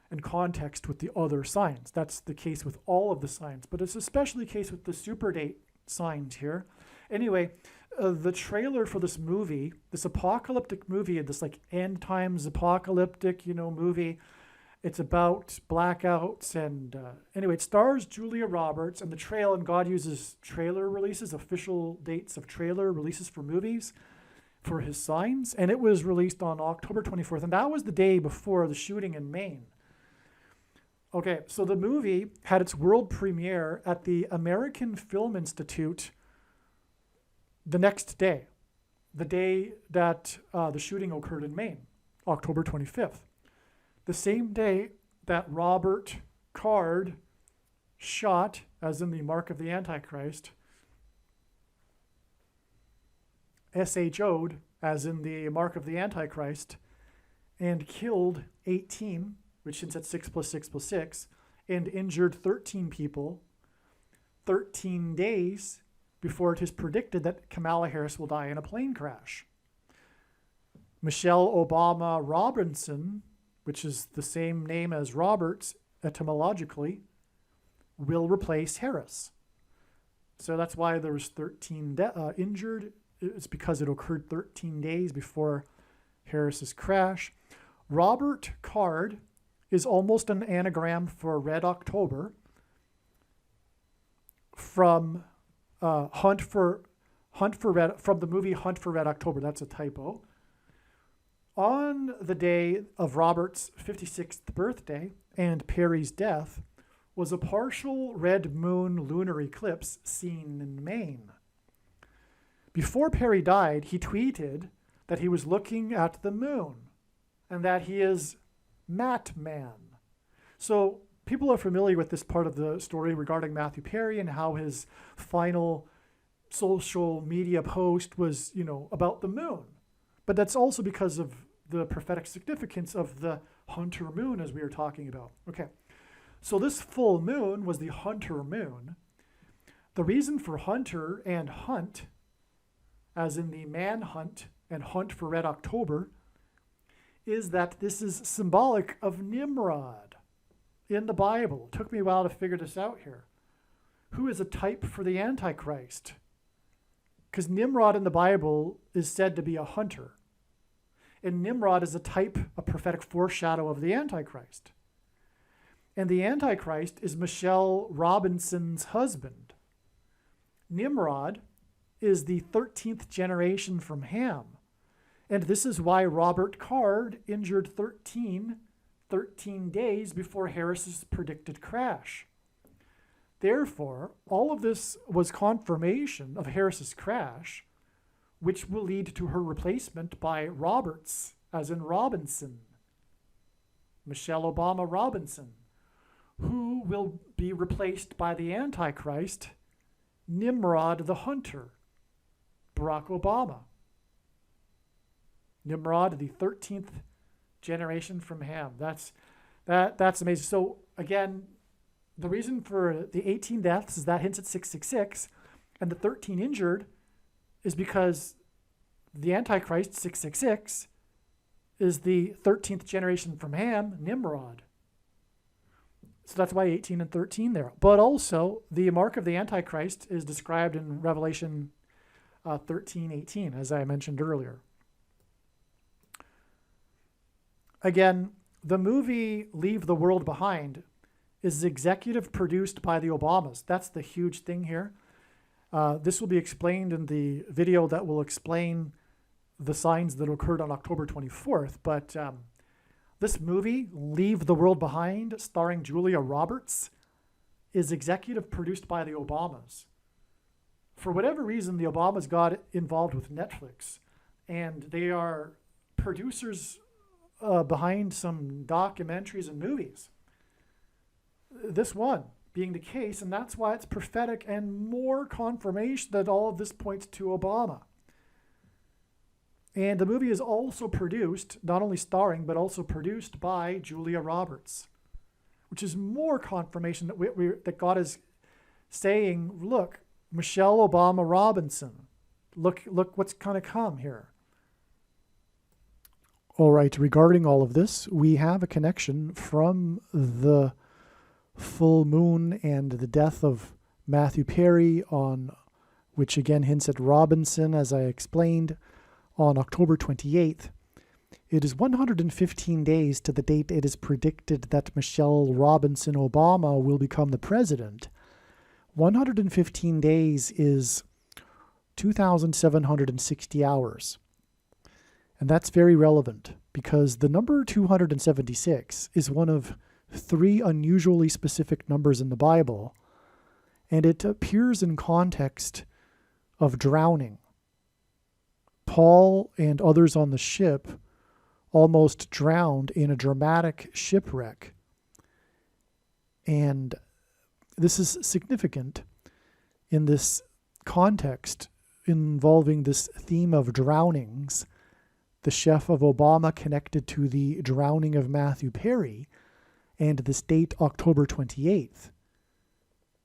and context with the other signs. That's the case with all of the signs, but it's especially the case with the super date signs here. Anyway, the trailer for this movie, this apocalyptic movie, this like end times apocalyptic, movie, it's about blackouts, and anyway, it stars Julia Roberts, and and God uses trailer releases, official dates of trailer releases for movies, for his signs, and it was released on October 24th, and that was the day before the shooting in Maine. Okay, so the movie had its world premiere at the American Film Institute the next day, the day that the shooting occurred in Maine, October 25th. The same day that Robert Card shot, as in the Mark of the Antichrist, SHO'd, as in the Mark of the Antichrist, and killed 18, which is at 6 plus 6 plus 6, and injured 13 people 13 days before it is predicted that Kamala Harris will die in a plane crash. Michelle Obama Robinson, which is the same name as Roberts etymologically, will replace Harris. So that's why there was 13 injured. It's because it occurred 13 days before Harris's crash. Robert Card is almost an anagram for Red October from Hunt for Red, from the movie Hunt for Red October. That's a typo. On the day of Robert's 56th birthday and Perry's death was a partial red moon lunar eclipse seen in Maine. Before Perry died, he tweeted that he was looking at the moon and that he is Matt Man. So people are familiar with this part of the story regarding Matthew Perry and how his final social media post was, about the moon. But that's also because of the prophetic significance of the hunter moon, as we were talking about. Okay, so this full moon was the hunter moon. The reason for hunter and hunt, as in the manhunt and Hunt for Red October, is that this is symbolic of Nimrod in the Bible. It took me a while to figure this out here. Who is a type for the Antichrist? Because Nimrod in the Bible is said to be a hunter. And Nimrod is a prophetic foreshadow of the Antichrist. And the Antichrist is Michelle Robinson's husband. Nimrod is the 13th generation from Ham. And this is why Robert Card injured 13 days before Harris's predicted crash. Therefore, all of this was confirmation of Harris's crash, which will lead to her replacement by Roberts, as in Robinson, Michelle Obama Robinson, who will be replaced by the Antichrist, Nimrod the Hunter, Barack Obama. Nimrod, the 13th generation from Ham. That's That's amazing. So again, the reason for the 18 deaths is that hints at 666, and the 13 injured is because the Antichrist, 666, is the 13th generation from Ham, Nimrod. So that's why 18 and 13 there. But also, the mark of the Antichrist is described in Revelation 13:18, as I mentioned earlier. Again, the movie Leave the World Behind is executive produced by the Obamas. That's the huge thing here. This will be explained in the video that will explain the signs that occurred on October 24th. But this movie, Leave the World Behind, starring Julia Roberts, is executive produced by the Obamas. For whatever reason, the Obamas got involved with Netflix, and they are producers behind some documentaries and movies. This one being the case, and that's why it's prophetic and more confirmation that all of this points to Obama. And the movie is also produced, not only starring, but also produced by Julia Roberts, which is more confirmation that that God is saying, look, Michelle Obama Robinson, look what's going to come here. All right, regarding all of this, we have a connection from the full moon and the death of Matthew Perry, on which again hints at Robinson, as I explained, on October 28th. It is 115 days to the date it is predicted that Michelle Robinson Obama will become the president. 115 days is 2,760 hours. And that's very relevant because the number 276 is one of 3 unusually specific numbers in the Bible, and it appears in context of drowning. Paul and others on the ship almost drowned in a dramatic shipwreck. And this is significant in this context involving this theme of drownings. The chef of Obama connected to the drowning of Matthew Perry, and this date, October 28th.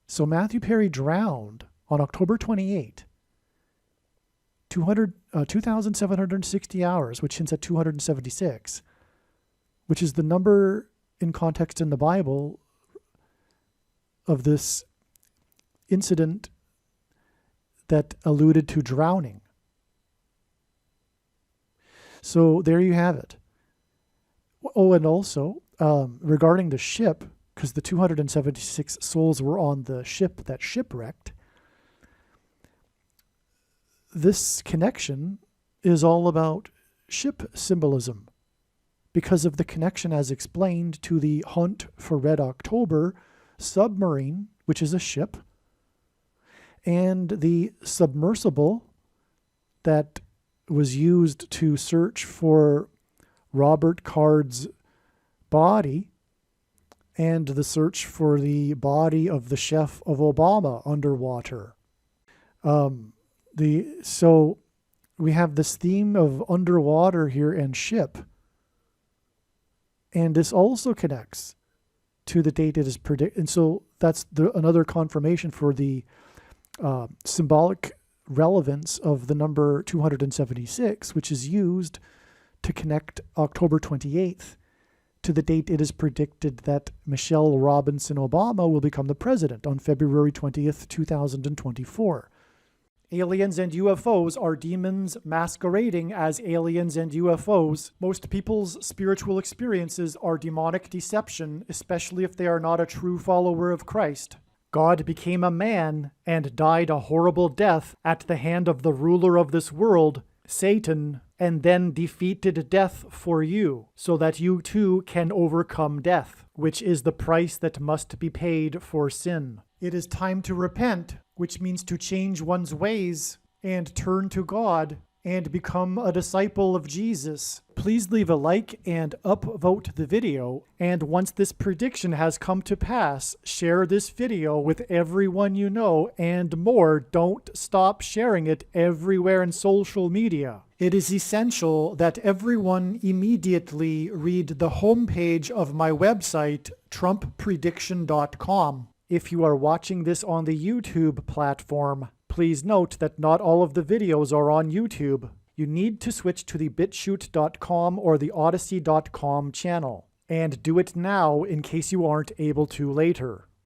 So Matthew Perry drowned on October 28th, 2,760 hours, which hints at 276, which is the number in context in the Bible of this incident that alluded to drowning. So there you have it. Oh, and also, regarding the ship, because the 276 souls were on the ship that shipwrecked, this connection is all about ship symbolism because of the connection, as explained, to the Hunt for Red October submarine, which is a ship, and the submersible that was used to search for Robert Card's body, and the search for the body of the chef of Obama underwater. So we have this theme of underwater here and ship. And this also connects to the date it is predicted. And so that's another confirmation for the symbolic relevance of the number 276, which is used to connect October 28th to the date it is predicted that Michelle Robinson Obama will become the president on February 20th, 2024. Aliens and UFOs are demons masquerading as aliens and UFOs. Most people's spiritual experiences are demonic deception, especially if they are not a true follower of Christ. God became a man and died a horrible death at the hand of the ruler of this world, Satan, and then defeated death for you, so that you too can overcome death, which is the price that must be paid for sin. It is time to repent, which means to change one's ways and turn to God and become a disciple of Jesus, please leave a like and upvote the video. And once this prediction has come to pass, share this video with everyone you know, and more, don't stop sharing it everywhere in social media. It is essential that everyone immediately read the homepage of my website, TrumpPrediction.com. If you are watching this on the YouTube platform, please note that not all of the videos are on YouTube. You need to switch to the BitChute.com or the Odyssey.com channel. And do it now in case you aren't able to later.